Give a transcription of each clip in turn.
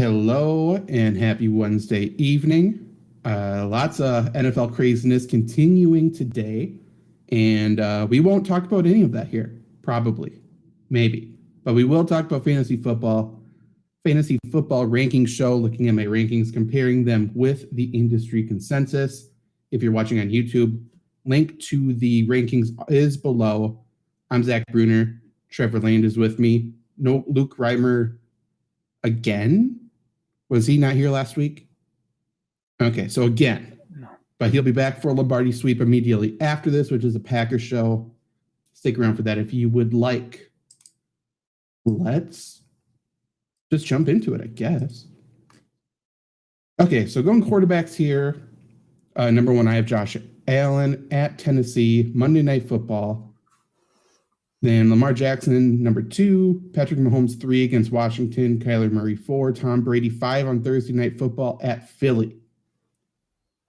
Hello and happy Wednesday evening. Lots of NFL craziness continuing today, and we won't talk about any of that here, probably, maybe, but we will talk about fantasy football ranking show, looking at my rankings, comparing them with the industry consensus. If you're watching on YouTube, link to the rankings is below. I'm Zach Bruner. Trevor Land is with me. No Luke Reimer again. Was he not here last week? Okay, so again, but he'll be back for a Lombardi sweep immediately after this, which is a Packers show. Stick around for that if you would like. Let's just jump into it, I guess. Okay, so going quarterbacks here. Number one, I have Josh Allen at Tennessee, Monday Night Football. Then Lamar Jackson, number 2, Patrick Mahomes, 3 against Washington, Kyler Murray, 4, Tom Brady, 5 on Thursday Night Football at Philly.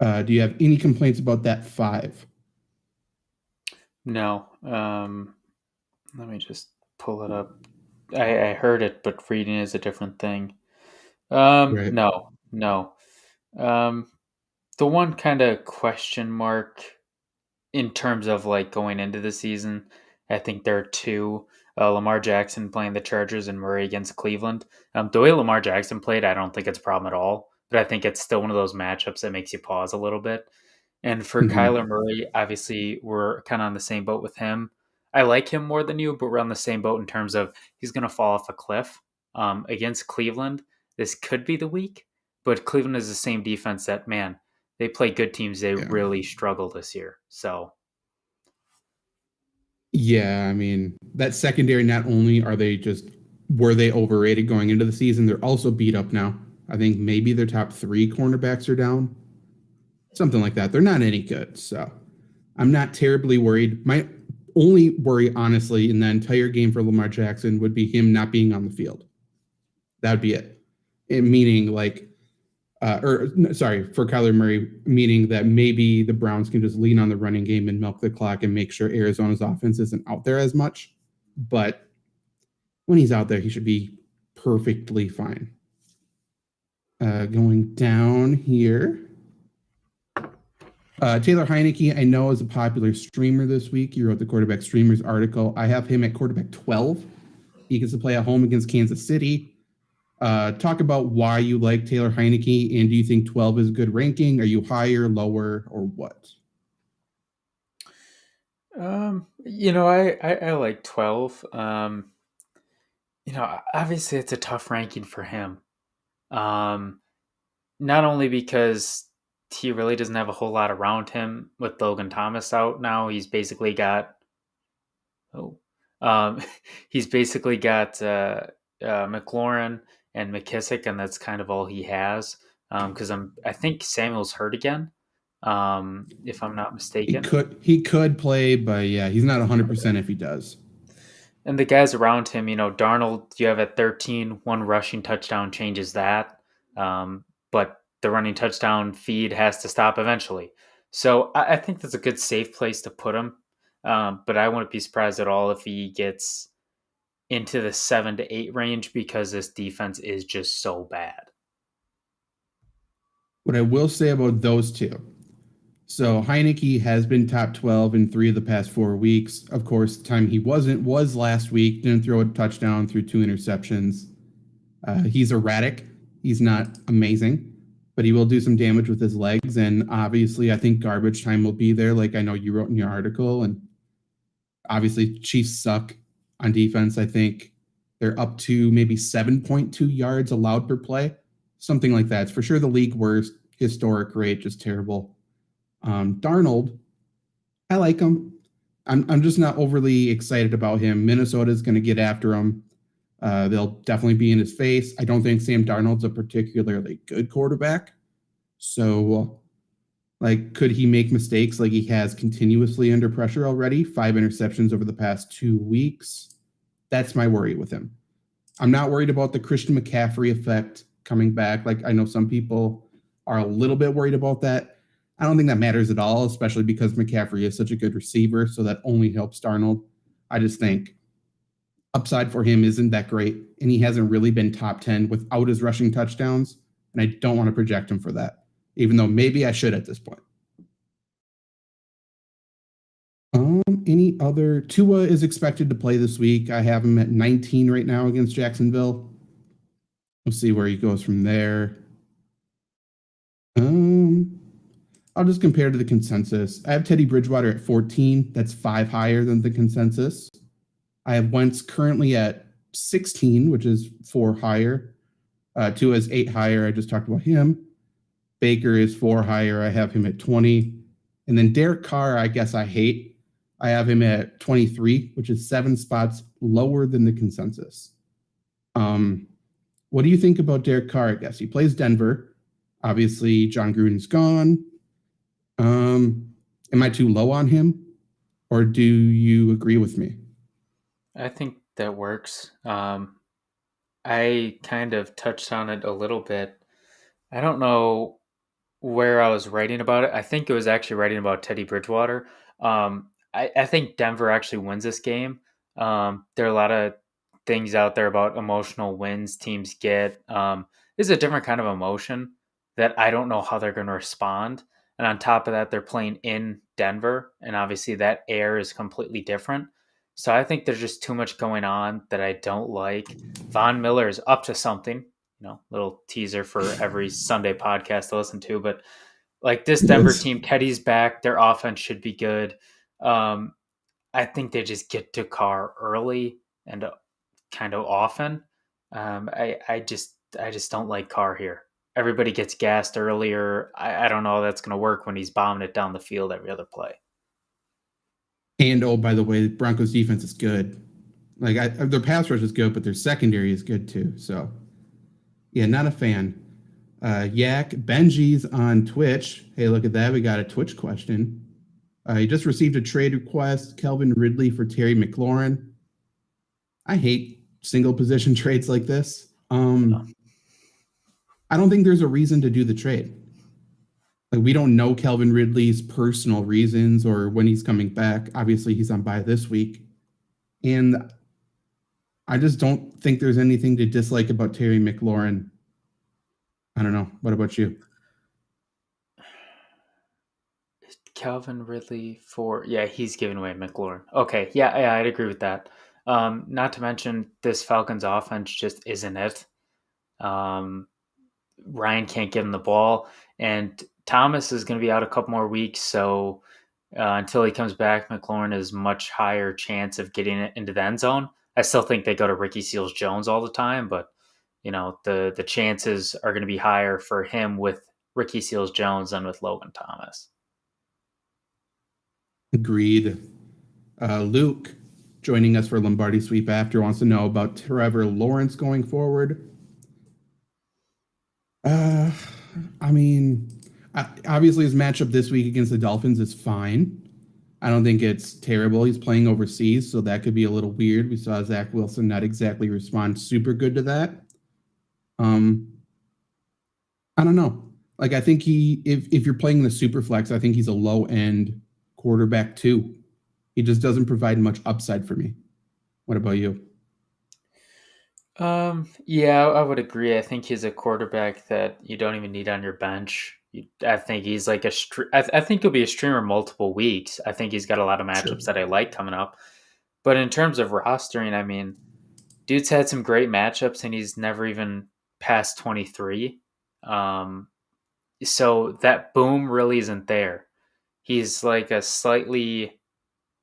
Do you have any complaints about that 5? No. Let me just pull it up. I heard it, but reading is a different thing. Right. No. The one kind of question mark in terms of like going into the season, I think there are 2. Lamar Jackson playing the Chargers and Murray against Cleveland. The way Lamar Jackson played, I don't think it's a problem at all. But I think it's still one of those matchups that makes you pause a little bit. And for Kyler Murray, obviously, we're kind of on the same boat with him. I like him more than you, but we're on the same boat in terms of he's going to fall off a cliff. Against Cleveland, this could be the week. But Cleveland is the same defense that, man, they play good teams. They really struggle this year. So. Yeah, I mean, that secondary, not only were they overrated going into the season, they're also beat up now. I think maybe their top 3 cornerbacks are down. Something like that. They're not any good, so I'm not terribly worried. My only worry, honestly, in the entire game for Lamar Jackson would be him not being on the field. That would be it. Meaning, for Kyler Murray, meaning that maybe the Browns can just lean on the running game and milk the clock and make sure Arizona's offense isn't out there as much. But when he's out there, he should be perfectly fine. Going down here. Taylor Heinecke, I know, is a popular streamer this week. You wrote the quarterback streamers article. I have him at quarterback 12. He gets to play at home against Kansas City. Talk about why you like Taylor Heinecke, and do you think 12 is a good ranking? Are you higher, lower, or what? I like 12. Obviously it's a tough ranking for him. Not only because he really doesn't have a whole lot around him with Logan Thomas out now. He's basically got McLaurin and McKissick, and that's kind of all he has. Because I think Samuel's hurt again, if I'm not mistaken. He could play, but yeah, he's not 100% if he does. And the guys around him, Darnold, you have at 13, 1 rushing touchdown changes that. But the running touchdown feed has to stop eventually. So I think that's a good safe place to put him. But I wouldn't be surprised at all if he gets into the 7 to 8 range because this defense is just so bad. What I will say about those 2. So Heinecke has been top 12 in 3 of the past 4 weeks. Of course, the time he wasn't was last week. Didn't throw a touchdown, threw 2 interceptions. He's erratic. He's not amazing, but he will do some damage with his legs. And obviously, I think garbage time will be there, like I know you wrote in your article. And obviously, Chiefs suck on defense. I think they're up to maybe 7.2 yards allowed per play, something like that. It's for sure the league worst. Historic rate, just terrible. Darnold, I like him. I'm just not overly excited about him. Minnesota's going to get after him. They'll definitely be in his face. I don't think Sam Darnold's a particularly good quarterback. So, could he make mistakes like he has continuously under pressure already? 5 interceptions over the past 2 weeks. That's my worry with him. I'm not worried about the Christian McCaffrey effect coming back. I know some people are a little bit worried about that. I don't think that matters at all, especially because McCaffrey is such a good receiver, so that only helps Darnold. I just think upside for him isn't that great, and he hasn't really been top 10 without his rushing touchdowns, and I don't want to project him for that, even though maybe I should at this point. Any other? Tua is expected to play this week. I have him at 19 right now against Jacksonville. We'll see where he goes from there. I'll just compare to the consensus. I have Teddy Bridgewater at 14. That's 5 higher than the consensus. I have Wentz currently at 16, which is 4 higher. Tua is 8 higher. I just talked about him. Baker is 4 higher. I have him at 20. And then Derek Carr, I guess I hate. I have him at 23, which is 7 spots lower than the consensus. What do you think about Derek Carr? I guess he plays Denver. Obviously, John Gruden's gone. Am I too low on him, or do you agree with me? I think that works. I kind of touched on it a little bit. I don't know where I was writing about it. I think it was actually writing about Teddy Bridgewater. I think Denver actually wins this game. There are a lot of things out there about emotional wins teams get. This is a different kind of emotion that I don't know how they're going to respond. And on top of that, they're playing in Denver, and obviously that air is completely different. So I think there's just too much going on that I don't like. Von Miller is up to something, little teaser for every Sunday podcast to listen to. But like this Denver team, Teddy's back. Their offense should be good. I think they just get to Carr early and kind of often. I just don't like Carr here. Everybody gets gassed earlier. I don't know how that's going to work when he's bombing it down the field every other play. And oh, by the way, Broncos defense is good. Like their pass rush is good, but their secondary is good too. So, yeah, not a fan. Yak Benji's on Twitch. Hey, look at that. We got a Twitch question. He just received a trade request. Calvin Ridley for Terry McLaurin. I hate single position trades like this. I don't think there's a reason to do the trade. Like, we don't know Calvin Ridley's personal reasons or when he's coming back. Obviously, he's on bye this week. And I just don't think there's anything to dislike about Terry McLaurin. I don't know. What about you? Calvin Ridley he's giving away McLaurin. Okay, yeah, I'd agree with that. Not to mention this Falcons offense just isn't it. Ryan can't get him the ball, and Thomas is going to be out a couple more weeks, so until he comes back, McLaurin is much higher chance of getting it into the end zone. I still think they go to Ricky Seals-Jones all the time, but the chances are going to be higher for him with Ricky Seals-Jones than with Logan Thomas. Agreed. Luke, joining us for Lombardi Sweep After, wants to know about Trevor Lawrence going forward. Obviously his matchup this week against the Dolphins is fine. I don't think it's terrible. He's playing overseas, so that could be a little weird. We saw Zach Wilson not exactly respond super good to that. I don't know. Like, I think if you're playing the super flex, I think he's a low end quarterback too. He just doesn't provide much upside for me. What about you? Yeah, I would agree. I think he's a quarterback that you don't even need on your bench. I think he's like I think he'll be a streamer multiple weeks. I think he's got a lot of matchups that I like coming up. But in terms of rostering, I mean, dude's had some great matchups and he's never even past 23. So that boom really isn't there. He's like a slightly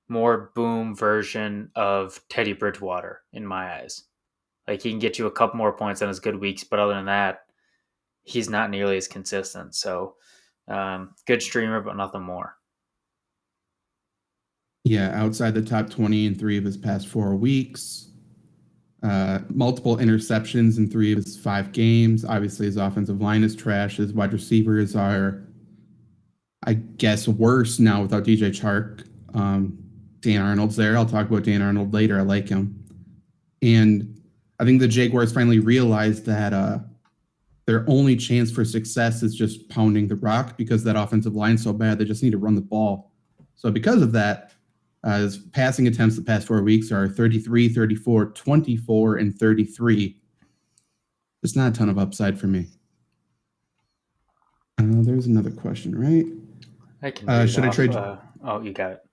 more boom version of Teddy Bridgewater in my eyes. Like, he can get you a couple more points on his good weeks, but other than that, he's not nearly as consistent. So, good streamer, but nothing more. Yeah, outside the top 20 in 3 of his past 4 weeks. Multiple interceptions in 3 of his 5 games. Obviously, his offensive line is trash. His wide receivers are, I guess, worse now without DJ Chark. Dan Arnold's there. I'll talk about Dan Arnold later. I like him. And I think the Jaguars finally realized that their only chance for success is just pounding the rock because that offensive line's so bad. They just need to run the ball. So because of that, His passing attempts the past 4 weeks are 33, 34, 24, and 33. It's not a ton of upside for me. There's another question, right? I can read should off. I trade? You got it.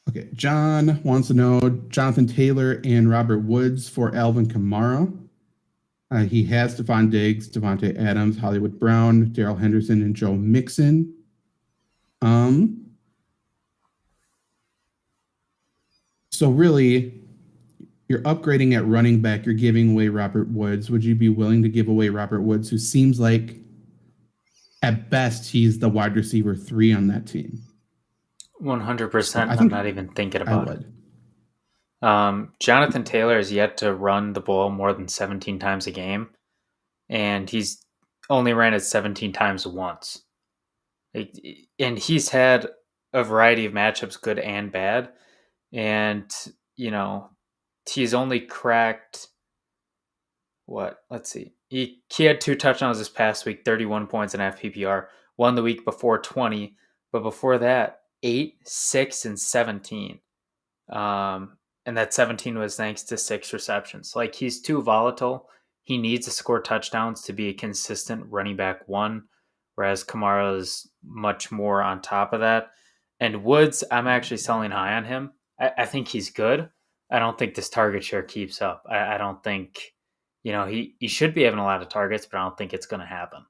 Okay. John wants to know Jonathan Taylor and Robert Woods for Alvin Kamara. He has Stephon Diggs, Devontae Adams, Hollywood Brown, Daryl Henderson, and Joe Mixon. So really, you're upgrading at running back. You're giving away Robert Woods. Would you be willing to give away Robert Woods, who seems like, at best, he's the wide receiver 3 on that team? 100%. I'm not even thinking about it. Jonathan Taylor has yet to run the ball more than 17 times a game, and he's only ran it 17 times once. And he's had a variety of matchups, good and bad. And, he's only cracked what? Let's see. He had 2 touchdowns this past week, 31 points in FPPR. One the week before, 20. But before that, 8, 6, and 17. And that 17 was thanks to 6 receptions. Like, he's too volatile. He needs to score touchdowns to be a consistent running back 1, whereas Kamara is much more on top of that. And Woods, I'm actually selling high on him. I think he's good. I don't think this target share keeps up. I don't think, he should be having a lot of targets, but I don't think it's going to happen.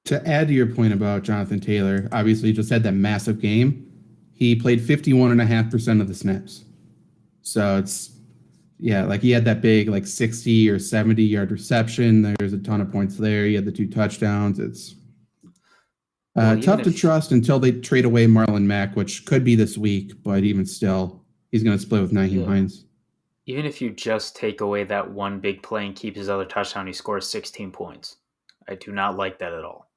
To add to your point about Jonathan Taylor, obviously he just had that massive game. He played 51.5% of the snaps. So he had that big 60 or 70 yard reception. There's a ton of points there. He had the 2 touchdowns. It's tough to trust until they trade away Marlon Mack, which could be this week, but even still, he's going to split with Nyheim Hines. Even if you just take away that one big play and keep his other touchdown, he scores 16 points. I do not like that at all.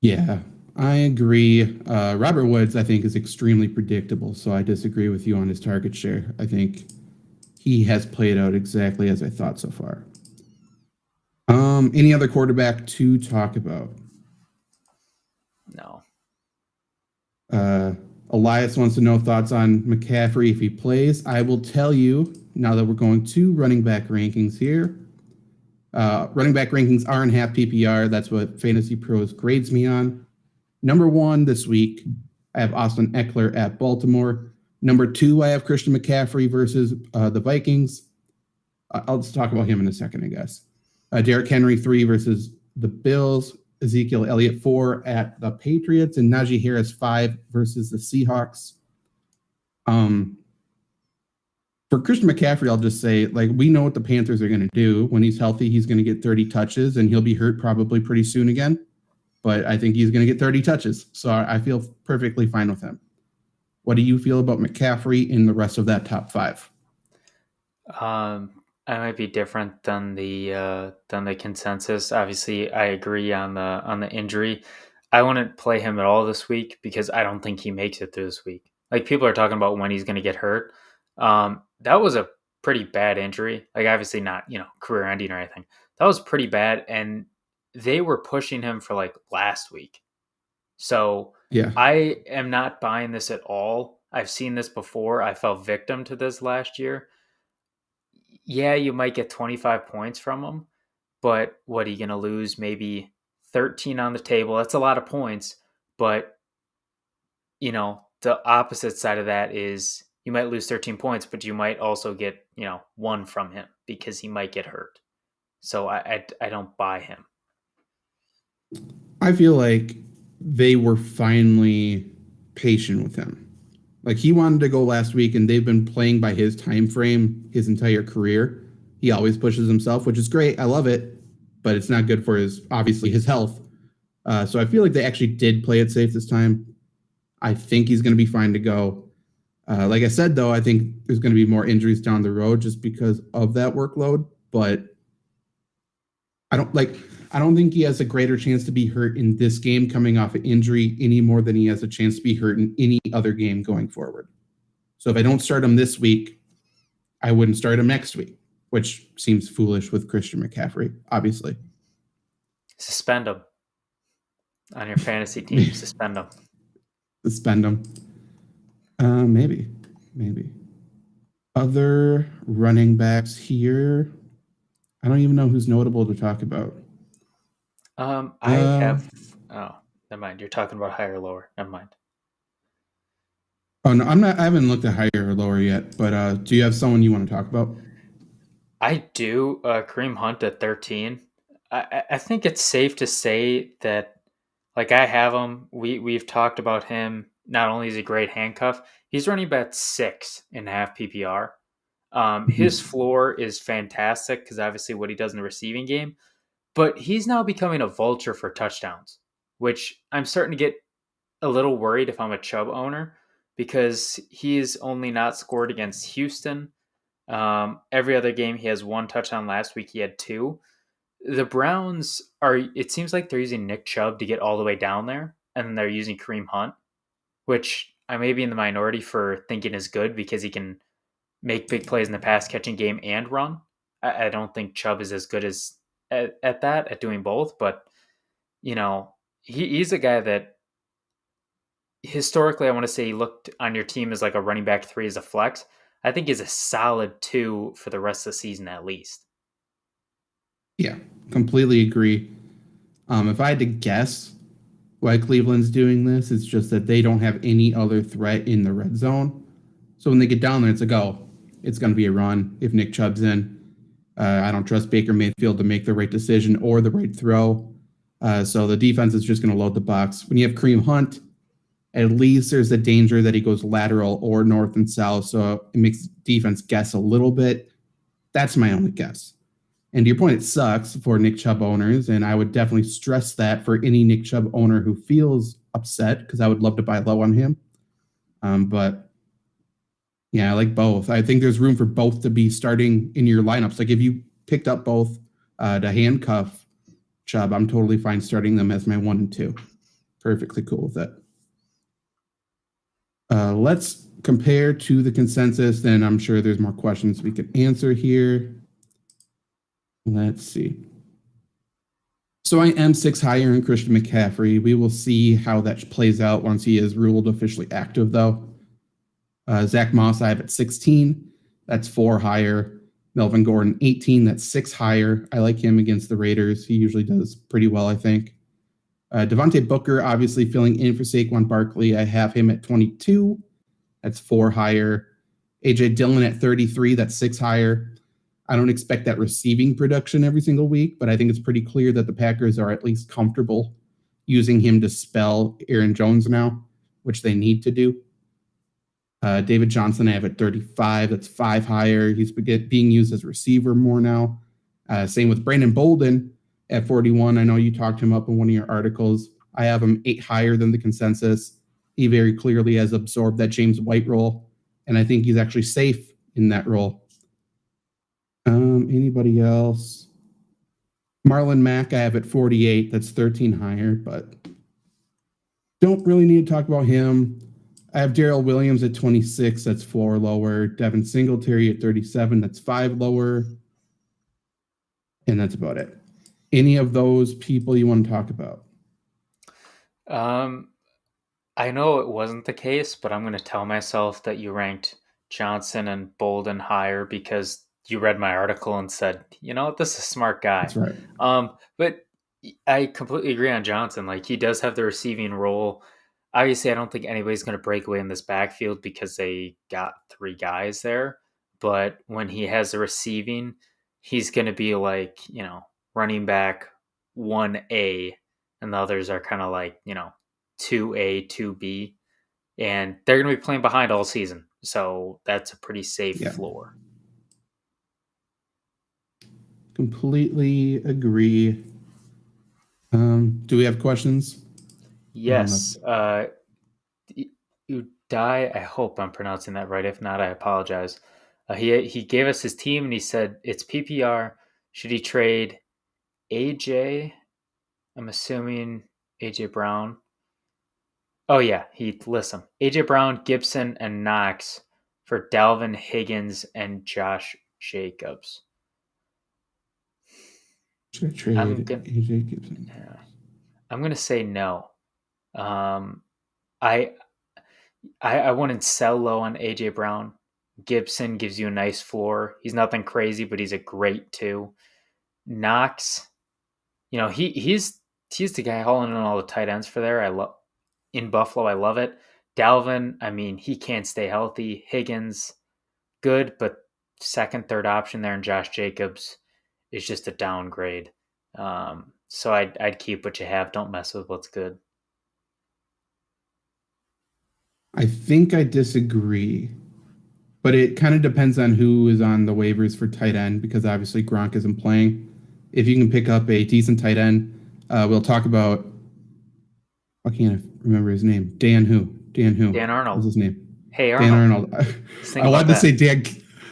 Yeah, I agree. Robert Woods, I think, is extremely predictable, so I disagree with you on his target share. I think he has played out exactly as I thought so far. Any other quarterback to talk about? No. Elias wants to know thoughts on McCaffrey if he plays. I will tell you, now that we're going to running back rankings here. Running back rankings are in half PPR. That's what Fantasy Pros grades me on. Number 1 this week, I have Austin Eckler at Baltimore. Number 2, I have Christian McCaffrey versus the Vikings. I'll just talk about him in a second, I guess. Derrick Henry 3 versus the Bills. Ezekiel Elliott 4 at the Patriots, and Najee Harris 5 versus the Seahawks. For Christian McCaffrey, I'll just say, we know what the Panthers are going to do. When he's healthy, he's going to get 30 touches, and he'll be hurt probably pretty soon again. But I think he's going to get 30 touches, so I feel perfectly fine with him. What do you feel about McCaffrey in the rest of that top 5? I might be different than the consensus. Obviously, I agree on the injury. I wouldn't play him at all this week because I don't think he makes it through this week. People are talking about when he's going to get hurt. That was a pretty bad injury. Obviously not, career ending or anything. That was pretty bad, and they were pushing him for last week. So yeah, I am not buying this at all. I've seen this before. I fell victim to this last year. Yeah, you might get 25 points from him, but what are you going to lose? Maybe 13 on the table. That's a lot of points, but the opposite side of that is you might lose 13 points, but you might also get, 1 from him because he might get hurt. So I don't buy him. I feel like they were finally patient with him. He wanted to go last week, and they've been playing by his time frame his entire career. He always pushes himself, which is great. I love it, but it's not good for his health. So I feel like they actually did play it safe this time. I think he's going to be fine to go. Like I said, though, I think there's going to be more injuries down the road just because of that workload. But I don't think he has a greater chance to be hurt in this game coming off an injury any more than he has a chance to be hurt in any other game going forward. So if I don't start him this week, I wouldn't start him next week, which seems foolish with Christian McCaffrey, obviously. Suspend him on your fantasy team. Suspend him. Suspend him. Maybe. Other running backs here. I don't even know who's notable to talk about. I have. Oh, never mind. You're talking about higher or lower. Never mind. Oh no, I'm not. I haven't looked at higher or lower yet. But do you have someone you want to talk about? I do. Kareem Hunt at 13. I think it's safe to say that, like, I have him. We've talked about him. Not only is he a great handcuff, he's running about 6.5 PPR. His Mhm. floor is fantastic because obviously what he does in the receiving game, but he's now becoming a vulture for touchdowns, which I'm starting to get a little worried if I'm a Chubb owner because he's only not scored against Houston. Every other game he has one touchdown. Last week he had two. The Browns are. It seems like they're using Nick Chubb to get all the way down there, and they're using Kareem Hunt, which I may be in the minority for thinking is good because he can make big plays in the pass catching game and run. I don't think Chubb is as good as at that at doing both, but you know he's a guy that historically I want to say he looked on your team as like a running back 3 as a flex. I think he's a solid 2 for the rest of the season at least. Yeah, completely agree. If I had to guess why Cleveland's doing this, it's just that they don't have any other threat in the red zone. So when they get down there, it's like, oh, it's going to be a run if Nick Chubb's in. I don't trust Baker Mayfield to make the right decision or the right throw. So the defense is just going to load the box. When you have Kareem Hunt, at least there's a danger that he goes lateral or north and south. So it makes defense guess a little bit. That's my only guess. And to your point, it sucks for Nick Chubb owners. And I would definitely stress that for any Nick Chubb owner who feels upset, because I would love to buy low on him. But yeah, I like both. I think there's room for both to be starting in your lineups. Like if you picked up both to handcuff Chubb, I'm totally fine starting them as my 1 and 2. Perfectly cool with it. Let's compare to the consensus. Then I'm sure there's more questions we could answer here. Let's see. So I am 6 higher in Christian McCaffrey. We will see how that plays out once he is ruled officially active, though. Zach Moss, I have at 16. That's 4 higher. Melvin Gordon, 18. That's 6 higher. I like him against the Raiders. He usually does pretty well, I think. Devontae Booker, obviously filling in for Saquon Barkley. I have him at 22. That's 4 higher. A.J. Dillon at 33. That's 6 higher. I don't expect that receiving production every single week, but I think it's pretty clear that the Packers are at least comfortable using him to spell Aaron Jones now, which they need to do. David Johnson, I have at 35. That's 5 higher. He's being used as a receiver more now. Same with Brandon Bolden at 41. I know you talked him up in one of your articles. I have him 8 higher than the consensus. He very clearly has absorbed that James White role, and I think he's actually safe in that role. Anybody else? Marlon Mack, I have at 48. That's 13 higher, but don't really need to talk about him. I have Darrell Williams at 26. That's 4 lower. Devin Singletary at 37. That's 5 lower. And that's about it. Any of those people you want to talk about? I know it wasn't the case, but I'm going to tell myself that you ranked Johnson and Bolden higher because you read my article and said, you know what, this is a smart guy. That's right. But I completely agree on Johnson. Like he does have the receiving role. Obviously, I don't think anybody's going to break away in this backfield because they got 3 guys there. But when he has the receiving, he's going to be like, running back 1A, and the others are kind of like, 2A, 2B, and they're going to be playing behind all season. So that's a pretty safe floor. Completely agree. Do we have questions? Yes. Udai, I hope I'm pronouncing that right. If not, I apologize. He gave us his team and he said it's PPR. Should he trade AJ? I'm assuming AJ Brown. Oh yeah, he listen. AJ Brown, Gibson, and Knox for Dalvin Higgins and Josh Jacobs. Should I trade AJ Gibson? Yeah, I'm gonna say no. I I wouldn't sell low on AJ Brown. Gibson gives you a nice floor. He's nothing crazy, but he's a great 2. Knox, he's the guy hauling in all the tight ends for there. I love in Buffalo. I love it. Dalvin, I mean, he can't stay healthy. Higgins, good, but second, third option there, and Josh Jacobs is just a downgrade. So I'd keep what you have. Don't mess with what's good. I think I disagree, but it kind of depends on who is on the waivers for tight end because obviously Gronk isn't playing. If you can pick up a decent tight end, we'll talk about. I can't remember his name. Dan who? Dan Arnold. What's his name? Hey Arnold. Dan Arnold. I wanted to say Dan.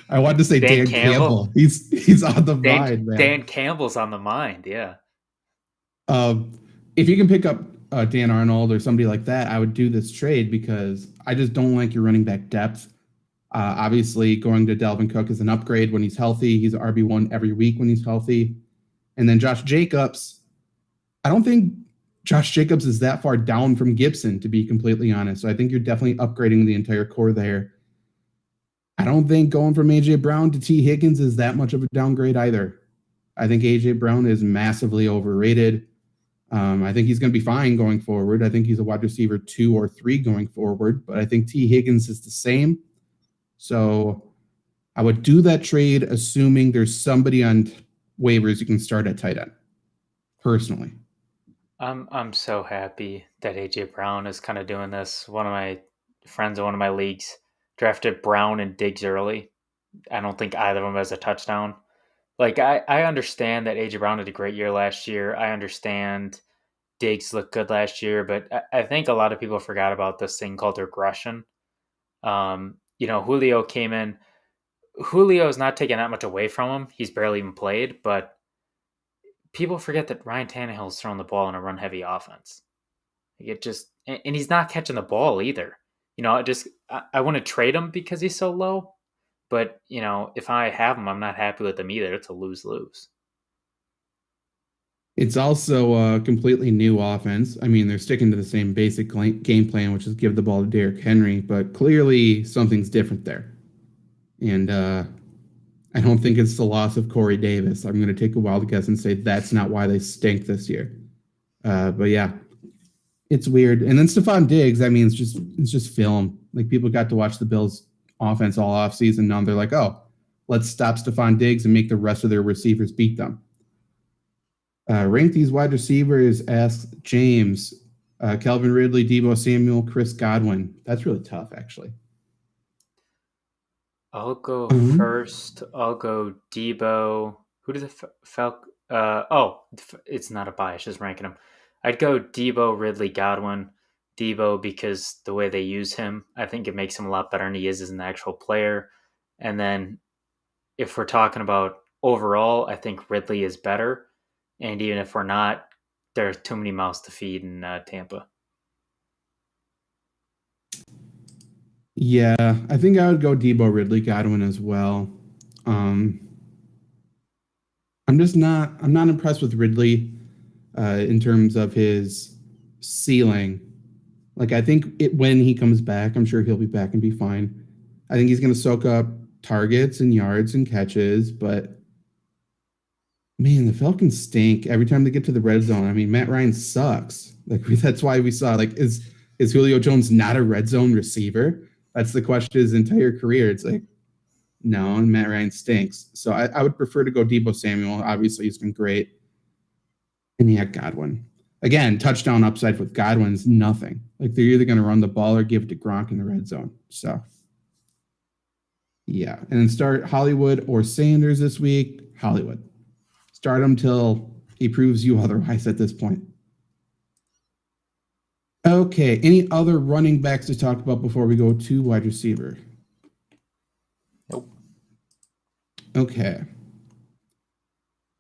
I wanted to say Dan Campbell. He's on the mind, man. Dan Campbell's on the mind, yeah. If you can pick up Dan Arnold or somebody like that, I would do this trade because I just don't like your running back depth. Obviously, going to Dalvin Cook is an upgrade when he's healthy. He's RB1 every week when he's healthy. And then Josh Jacobs, I don't think Josh Jacobs is that far down from Gibson, to be completely honest. So I think you're definitely upgrading the entire core there. I don't think going from A.J. Brown to T. Higgins is that much of a downgrade either. I think A.J. Brown is massively overrated. I think he's going to be fine going forward. I think he's a wide receiver 2 or 3 going forward, but I think T. Higgins is the same. So I would do that trade assuming there's somebody on waivers you can start at tight end, personally. I'm so happy that AJ Brown is kind of doing this. One of my friends in one of my leagues drafted Brown and Diggs early. I don't think either of them has a touchdown. Like I understand that AJ Brown did a great year last year. I understand Diggs looked good last year, but I think a lot of people forgot about this thing called regression. Julio came in. Julio is not taking that much away from him. He's barely even played, but people forget that Ryan Tannehill's throwing the ball in a run-heavy offense. And he's not catching the ball either. I want to trade him because he's so low, but if I have him, I'm not happy with him either. It's a lose-lose. It's also a completely new offense. I mean, they're sticking to the same basic game plan, which is give the ball to Derrick Henry, but clearly something's different there. And I don't think it's the loss of Corey Davis. I'm going to take a wild guess and say that's not why they stink this year. But yeah, it's weird. And then Stephon Diggs, I mean, it's just film. Like people got to watch the Bills offense all offseason. Now they're like, oh, let's stop Stephon Diggs and make the rest of their receivers beat them. Rank these wide receivers, asks James. Calvin Ridley, Deebo Samuel, Chris Godwin. That's really tough, actually. I'll go first. I'll go Deebo. Who did the Falcons? It's not a bias, just ranking them. I'd go Deebo, Ridley, Godwin. Deebo because the way they use him, I think it makes him a lot better than he is as an actual player. And then if we're talking about overall, I think Ridley is better. And even if we're not, there's too many mouths to feed in Tampa. Yeah, I think I would go Deebo, Ridley, Godwin as well. I'm not impressed with Ridley in terms of his ceiling. Like, I think when he comes back, I'm sure he'll be back and be fine. I think he's going to soak up targets and yards and catches, but man, the Falcons stink every time they get to the red zone. I mean, Matt Ryan sucks. Like, that's why we saw, like, is Julio Jones not a red zone receiver? That's the question his entire career. It's like, no, and Matt Ryan stinks. So I would prefer to go Deebo Samuel. Obviously, he's been great. And yeah, Godwin. Again, touchdown upside with Godwin's nothing. Like, they're either going to run the ball or give it to Gronk in the red zone. So, yeah. And then start Hollywood or Sanders this week. Hollywood. Start him till he proves you otherwise at this point. Okay. Any other running backs to talk about before we go to wide receiver? Nope. Okay.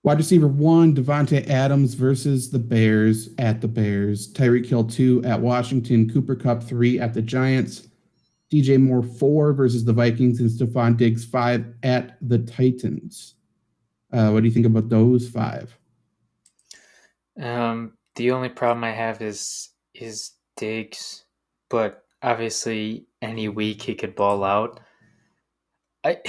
Wide receiver 1, Devontae Adams versus the Bears at the Bears. Tyreek Hill 2 at Washington. Cooper Kupp 3 at the Giants. DJ Moore 4 versus the Vikings. And Stephon Diggs 5 at the Titans. What do you think about those 5? The only problem I have is Diggs, but Obviously, any week he could ball out. I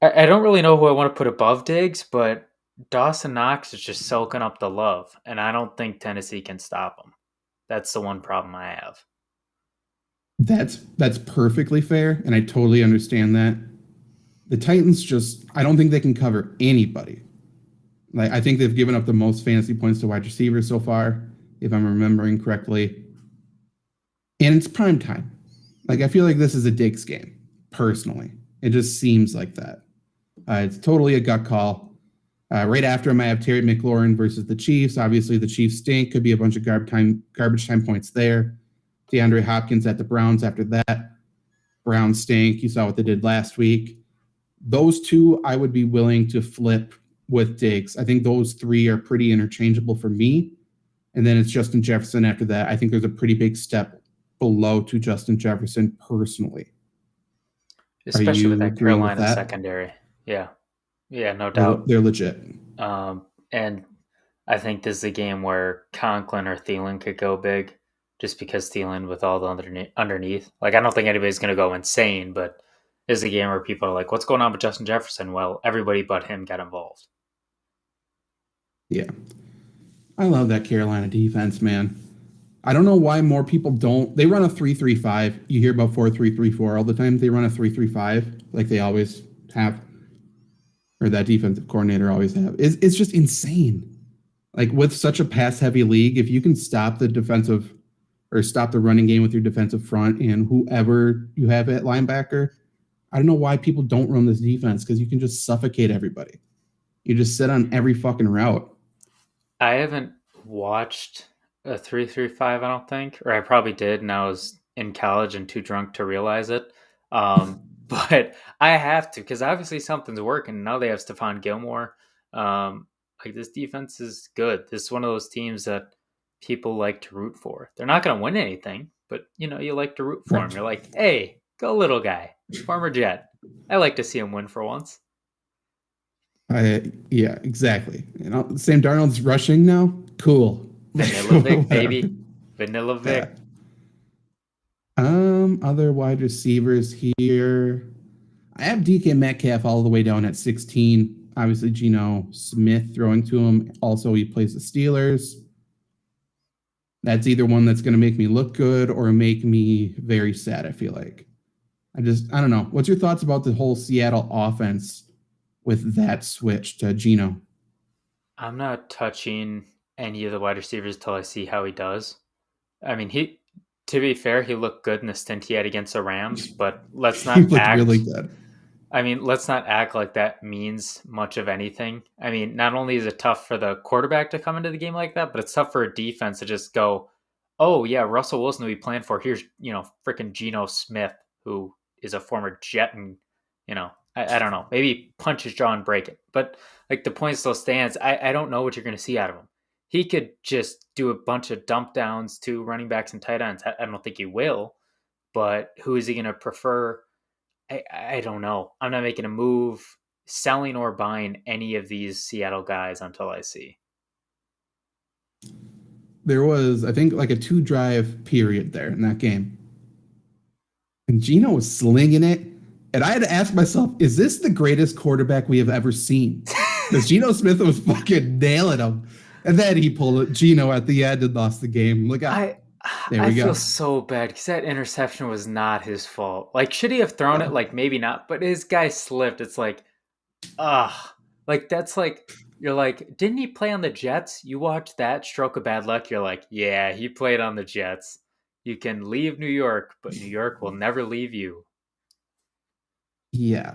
I don't really know who I want to put above Diggs, but Dawson Knox is just soaking up the love, and I don't think Tennessee can stop him. That's the one problem I have. That's perfectly fair, and I totally understand that. The Titans just I don't think they can cover anybody. Like I think they've given up the most fantasy points to wide receivers so far, if I'm remembering correctly. And it's prime time. Like I feel like this is a Diggs game, personally. It just seems like that. It's totally a gut call. Right after him, I have Terry McLaurin versus the Chiefs. Obviously, the Chiefs stink. Could be a bunch of garbage time points there. DeAndre Hopkins at the Browns after that. Browns stink. You saw what they did last week. Those two, I would be willing to flip with Diggs. I think those three are pretty interchangeable for me. And then it's Justin Jefferson after that. I think there's a pretty big step below to Justin Jefferson personally. Especially with that agreeing with Carolina that? secondary. Yeah. Yeah, no doubt. They're legit. And I think this is a game where Conklin or Thielen could go big just because Thielen with all the underneath. Like, I don't think anybody's going to go insane, but this is a game where people are like, what's going on with Justin Jefferson? Well, everybody but him got involved. Yeah. I love that Carolina defense, man. I don't know why more people don't. They run a 3-3-5. You hear about 4-3-3-4 all the time. They run a 3-3-5 like they always have, or that defensive coordinator always have. It's just insane. Like with such a pass-heavy league, if you can stop the defensive or stop the running game with your defensive front and whoever you have at linebacker, I don't know why people don't run this defense because you can just suffocate everybody. You just sit on every fucking route. I haven't watched a 3-3-5, I don't think, or I probably did, and I was in college and too drunk to realize it. But I have to because obviously something's working. Now they have Stephon Gilmore. Like this defense is good. This is one of those teams that people like to root for. They're not going to win anything, but you like to root for them. You're like, hey, go little guy, Farmer Jet. I like to see him win for once. Yeah, exactly. Sam Darnold's rushing now. Cool. Vanilla Vic, baby. Vanilla Vic. Yeah. Other wide receivers here. I have DK Metcalf all the way down at 16. Obviously, Geno Smith throwing to him. Also, he plays the Steelers. That's either one that's going to make me look good or make me very sad, I feel like. I don't know. What's your thoughts about the whole Seattle offense with that switch to Geno? I'm not touching any of the wide receivers till I see how he does. I mean, to be fair, he looked good in the stint he had against the Rams, but let's not act really good. I mean, let's not act like that means much of anything. I mean, not only is it tough for the quarterback to come into the game like that, but it's tough for a defense to just go, oh, yeah, Russell Wilson we planned for. Here's, freaking Geno Smith, who is a former Jet and, I don't know, maybe punch his jaw and break it. But, like, the point still stands. I don't know what you're going to see out of him. He could just do a bunch of dump downs to running backs and tight ends. I don't think he will, but who is he going to prefer? I don't know. I'm not making a move, selling or buying any of these Seattle guys until I see. There was, I think, like a 2-drive period there in that game. And Geno was slinging it. And I had to ask myself, is this the greatest quarterback we have ever seen? Because Geno Smith was fucking nailing him. And then he pulled it, Geno at the end and lost the game. Look, there we go. I feel so bad because that interception was not his fault. Like, should he have thrown it? Like, maybe not. But his guy slipped. It's like, like that's like you're like, didn't he play on the Jets? You watch that stroke of bad luck. You're like, yeah, he played on the Jets. You can leave New York, but New York will never leave you. Yeah.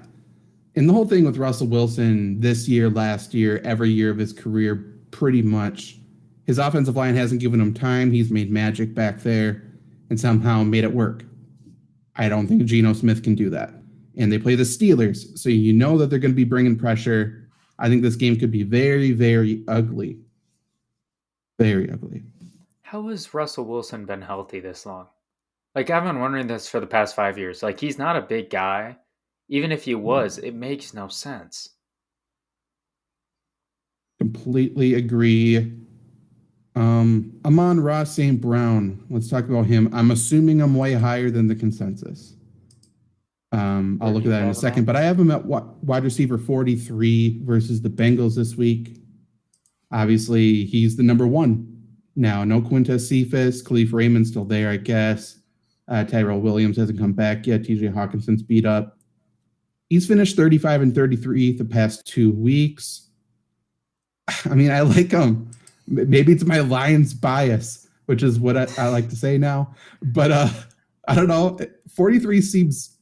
And the whole thing with Russell Wilson this year, last year, every year of his career, pretty much, his offensive line hasn't given him time. He's made magic back there and somehow made it work. I don't think Geno Smith can do that. And they play the Steelers, so you know that they're going to be bringing pressure. I think this game could be very, very ugly. Very ugly. How has Russell Wilson been healthy this long? Like, I've been wondering this for the past 5 years. Like, he's not a big guy. Even if he was, it makes no sense. Completely agree. Amon-Ra St. Brown. Let's talk about him. I'm assuming I'm way higher than the consensus. I'll Where do look at you that in a have him at? second, but I have him at wide receiver 43 versus the Bengals this week. Obviously, he's the number one now. No Quintez Cephas. Khalif Raymond's still there, I guess. Tyrell Williams hasn't come back yet. TJ Hawkinson's beat up. He's finished 35 and 33 the past 2 weeks. I mean, I like him. Maybe it's my Lions bias, which is what I like to say now. But I don't know. 43 seems.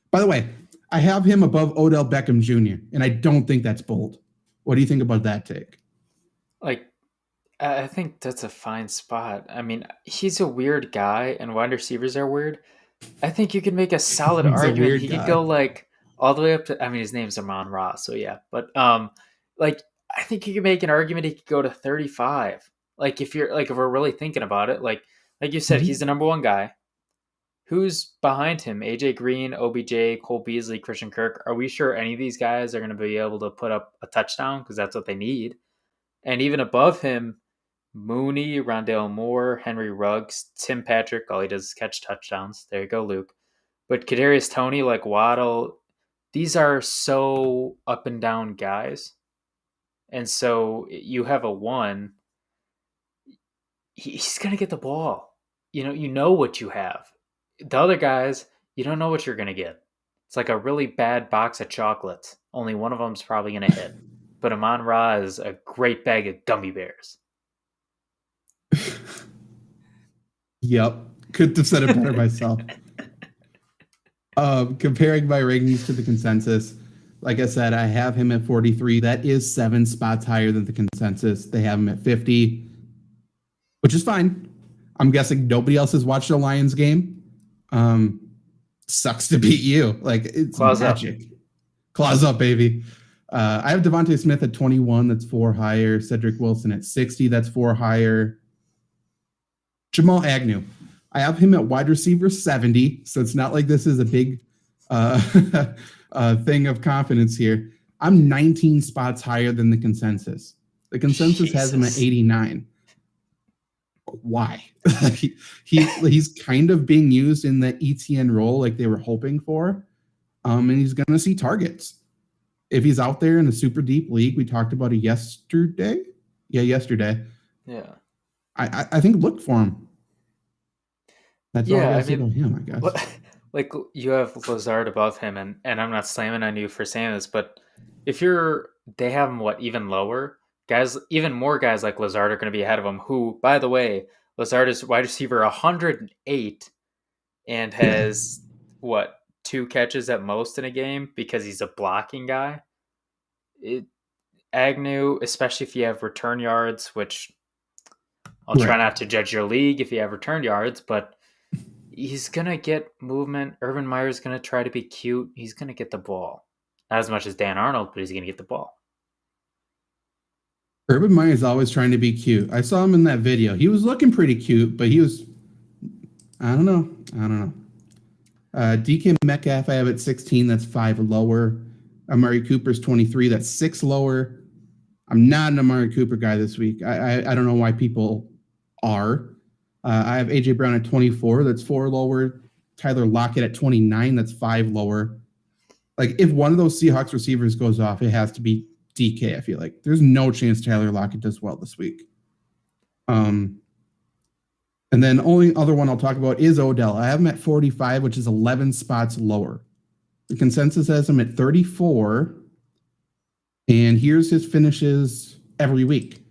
By the way, I have him above Odell Beckham Jr., and I don't think that's bold. What do you think about that take? Like, I think that's a fine spot. I mean, he's a weird guy, and wide receivers are weird. I think you could make a solid He's a argument. weird He could guy. go like all the way up to. I mean, his name's Amon Ra, so yeah. But like I think you could make an argument. He could go to 35. Like if we're really thinking about it, like you said, he's the Mhm. number one guy. Who's behind him? AJ Green, OBJ, Cole Beasley, Christian Kirk. Are we sure any of these guys are going to be able to put up a touchdown? Because that's what they need. And even above him, Mooney, Rondale Moore, Henry Ruggs, Tim Patrick. All he does is catch touchdowns. There you go, Luke. But Kadarius Toney, like Waddle, these are so up and down guys. And so you have a one, he's gonna get the ball. You know what you have. The other guys, you don't know what you're gonna get. It's like a really bad box of chocolates. Only one of them's probably gonna hit. But Amon Ra is a great bag of gummy bears. Yep. Couldn't have said it better myself. Comparing my rankings to the consensus, like I said, I have him at 43. That is 7 spots higher than the consensus. They have him at 50, which is fine. I'm guessing nobody else has watched a Lions game. Sucks to beat you. Like, it's Claws up. magic. Claws up, baby. I have Devonta Smith at 21. That's 4 higher. Cedric Wilson at 60. That's 4 higher. Jamal Agnew. I have him at wide receiver 70. So it's not like this is a big thing of confidence here. I'm 19 spots higher than the consensus. The consensus has him at Jesus. 89. Why? He's kind of being used in the ETN role like they were hoping for. And he's going to see targets. If he's out there in a super deep league, we talked about it yesterday. Yeah, yesterday. Yeah. I think look for him. That's all I Yeah, got I to say mean, about him, I guess. like you have Lazard above him, and I'm not slamming on you for saying this, but if they have him even lower guys, even more guys like Lazard are going to be ahead of him. Who, by the way, Lazard is wide receiver 108 and has what 2 catches at most in a game because he's a blocking guy. It, Agnew, especially if you have return yards, which I'll try Right. not to judge your league if you have return yards, but he's gonna get movement. Urban Meyer's gonna try to be cute. He's gonna get the ball. Not as much as Dan Arnold, but he's gonna get the ball. Urban Meyer's always trying to be cute. I saw him in that video. He was looking pretty cute, but he was, I don't know. DK Metcalf, I have at 16. That's 5 lower. Amari Cooper's 23. That's 6 lower. I'm not an Amari Cooper guy this week. I don't know why people are. I have AJ Brown at 24. That's 4 lower. Tyler Lockett at 29. That's 5 lower. Like, if one of those Seahawks receivers goes off, it has to be DK. I feel like there's no chance Tyler Lockett does well this week. And then only other one I'll talk about is Odell. I have him at 45, which is 11 spots lower. The consensus has him at 34. And here's his finishes every week.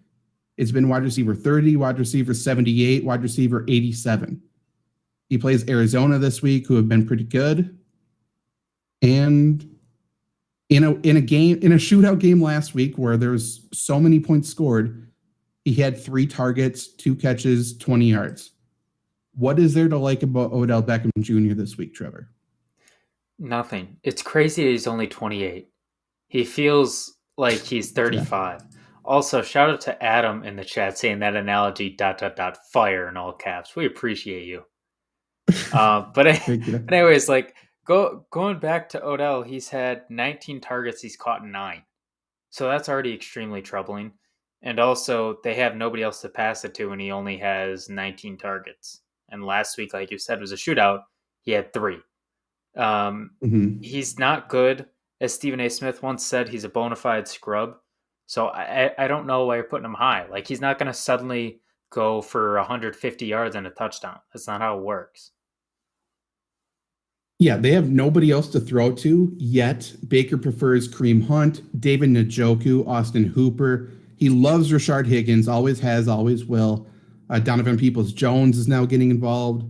It's been wide receiver 30, wide receiver 78, wide receiver 87. He plays Arizona this week, who have been pretty good. And in a shootout game last week where there's so many points scored, he had 3 targets, 2 catches, 20 yards. What is there to like about Odell Beckham Jr. this week, Trevor? Nothing. It's crazy that he's only 28. He feels like he's 35. Also, shout out to Adam in the chat saying that analogy ... fire in all caps. We appreciate you. But anyways, like going back to Odell, he's had 19 targets, he's caught 9. So that's already extremely troubling. And also, they have nobody else to pass it to, and he only has 19 targets. And last week, like you said, was a shootout. He had 3. He's not good. As Stephen A. Smith once said, he's a bona fide scrub. So I don't know why you're putting him high. Like, he's not going to suddenly go for 150 yards and a touchdown. That's not how it works. Yeah, they have nobody else to throw to yet. Baker prefers Kareem Hunt, David Njoku, Austin Hooper. He loves Rashard Higgins, always has, always will. Donovan Peoples-Jones is now getting involved.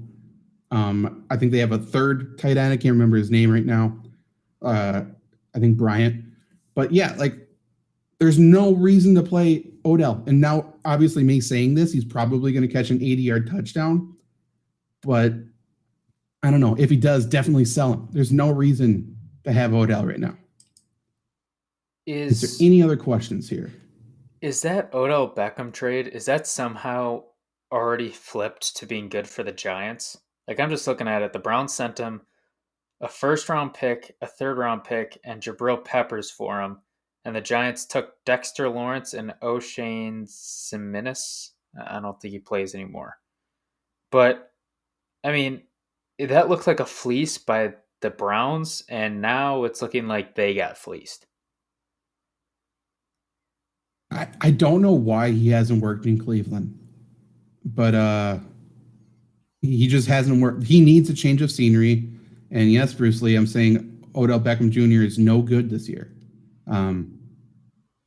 I think they have a third tight end. I can't remember his name right now. I think Bryant. But yeah, like, there's no reason to play Odell. And now, obviously, me saying this, he's probably going to catch an 80-yard touchdown. But I don't know. If he does, definitely sell him. There's no reason to have Odell right now. Is there any other questions here? Is that Odell Beckham trade, is that somehow already flipped to being good for the Giants? Like, I'm just looking at it. The Browns sent him a first-round pick, a third-round pick, and Jabril Peppers for him. And the Giants took Dexter Lawrence and O'Shane Ximines. I don't think he plays anymore. But, I mean, that looked like a fleece by the Browns, and now it's looking like they got fleeced. I don't know why he hasn't worked in Cleveland, but he just hasn't worked. He needs a change of scenery. And yes, Bruce Lee, I'm saying Odell Beckham Jr. is no good this year. And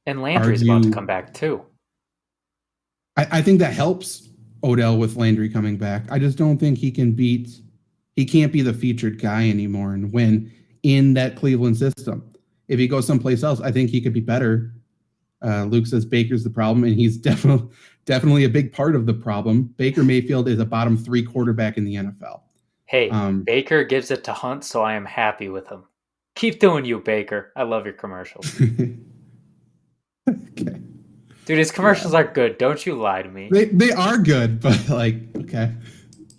Landry's about to come back too. I think that helps Odell with Landry coming back. I just don't think he can't be the featured guy anymore and win in that Cleveland system. If he goes someplace else, I think he could be better. Luke says Baker's the problem, and he's definitely a big part of the problem. Baker Mayfield is a bottom 3 quarterback in the NFL. Hey, Baker gives it to Hunt, so I am happy with him. Keep doing you, Baker. I love your commercials. Okay. Dude, his commercials are good. Don't you lie to me. They are good, but like, okay.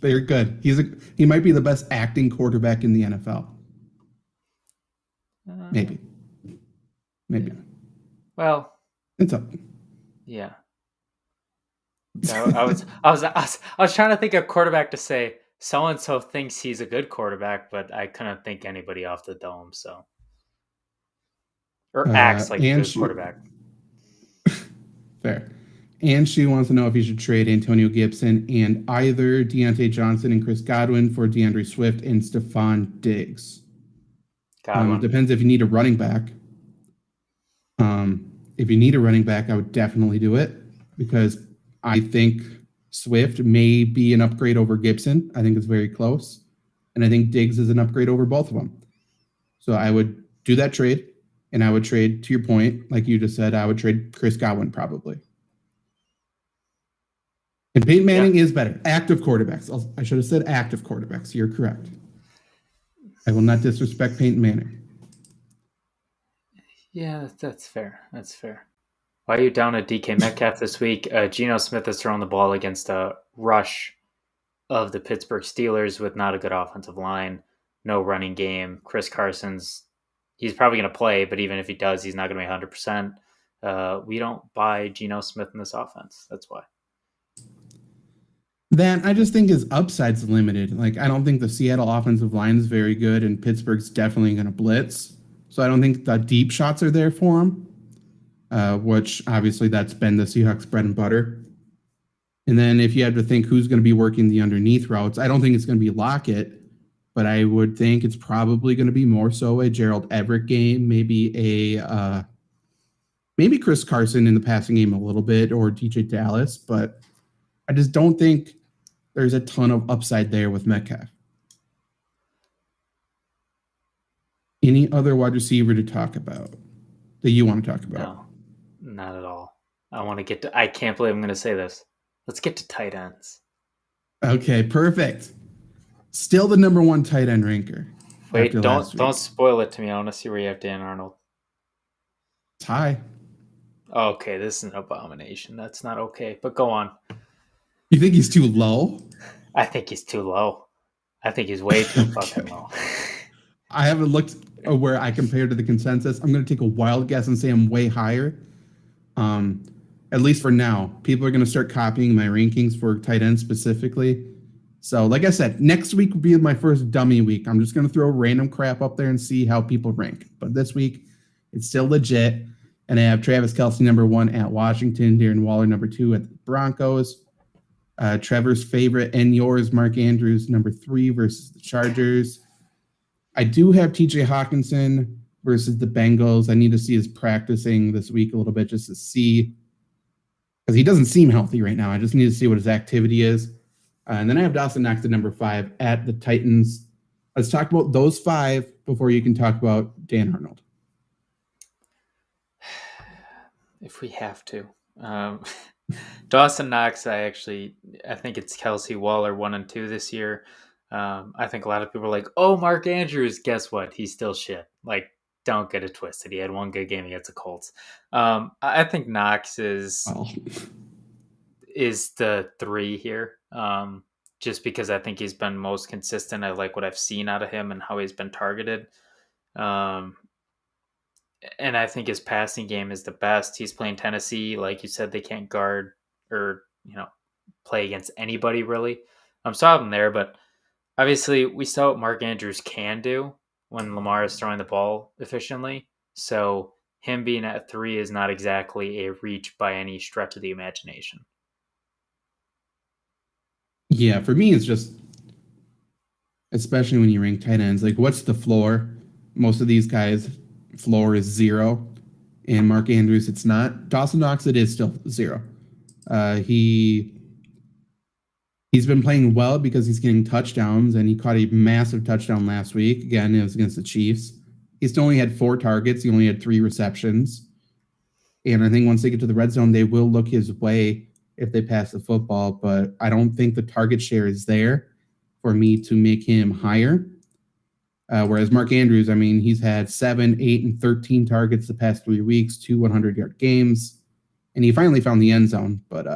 They're good. He might be the best acting quarterback in the NFL. Maybe. Well, it's up. Yeah. I was trying to think of quarterback to say so and so thinks he's a good quarterback, but I couldn't think anybody off the dome. So, or acts like a good quarterback. Fair. And she wants to know if you should trade Antonio Gibson and either Deontay Johnson and Chris Godwin for DeAndre Swift and Stephon Diggs. Depends if you need a running back. If you need a running back, I would definitely do it because I think Swift may be an upgrade over Gibson. I think it's very close. And I think Diggs is an upgrade over both of them. So I would do that trade. And I would trade, to your point, like you just said, I would trade Chris Godwin probably. And Peyton Manning is better. Active quarterbacks. I should have said active quarterbacks. You're correct. I will not disrespect Peyton Manning. Yeah, that's fair. That's fair. Why are you down at DK Metcalf this week? Geno Smith has thrown the ball against a rush of the Pittsburgh Steelers with not a good offensive line, no running game. Chris Carson's, he's probably going to play, but even if he does, he's not going to be 100%. We don't buy Geno Smith in this offense. That's why. Then I just think his upside's limited. Like, I don't think the Seattle offensive line is very good, and Pittsburgh's definitely going to blitz. So I don't think the deep shots are there for him, which obviously that's been the Seahawks' bread and butter. And then if you had to think who's going to be working the underneath routes, I don't think it's going to be Lockett, but I would think it's probably going to be more so a Gerald Everett game, maybe Chris Carson in the passing game a little bit, or DJ Dallas, but I just don't think there's a ton of upside there with Metcalf. Any other wide receiver to talk about that you want to talk about? No, not at all. I can't believe I'm going to say this. Let's get to tight ends. Okay, perfect. Still the number 1 tight end ranker. Wait, don't spoil it to me. I want to see where you have Dan Arnold. Tie. Okay, this is an abomination. That's not okay, but go on. You think he's too low? I think he's too low. I think he's way too fucking low. I haven't looked where I compare to the consensus. I'm going to take a wild guess and say I'm way higher. I at least for now. People are going to start copying my rankings for tight end specifically. So, like I said, next week will be my first dummy week. I'm just going to throw random crap up there and see how people rank. But this week, it's still legit. And I have Travis Kelce number 1 at Washington, Darren Waller number 2 at the Broncos, Trevor's favorite and yours, Mark Andrews number 3 versus the Chargers. I do have TJ Hawkinson versus the Bengals. I need to see his practicing this week a little bit just to see, because he doesn't seem healthy right now. I just need to see what his activity is. And then I have Dawson Knox at number 5 at the Titans. Let's talk about those 5 before you can talk about Dan Arnold. If we have to. Dawson Knox, I think it's Kelce, Waller 1 and 2 this year. I think a lot of people are like, oh, Mark Andrews, guess what? He's still shit. Like, don't get it twisted. He had one good game against the Colts. I think Knox is the 3 here. Just because I think he's been most consistent. I like what I've seen out of him and how he's been targeted. And I think his passing game is the best. He's playing Tennessee. Like you said, they can't guard or, play against anybody really. So I'm there, but obviously we saw what Mark Andrews can do when Lamar is throwing the ball efficiently. So him being at 3 is not exactly a reach by any stretch of the imagination. Yeah, for me, it's just, especially when you rank tight ends, like what's the floor? Most of these guys, floor is 0. And Mark Andrews, it's not. Dawson Knox, it is still 0. He's been playing well because he's getting touchdowns, and he caught a massive touchdown last week. Again, it was against the Chiefs. He still only had 4 targets. He only had 3 receptions. And I think once they get to the red zone, they will look his way if they pass the football, but I don't think the target share is there for me to make him higher. Whereas Mark Andrews, I mean, he's had 7, 8, and 13 targets the past 3 weeks, 2 100-yard games, and he finally found the end zone. But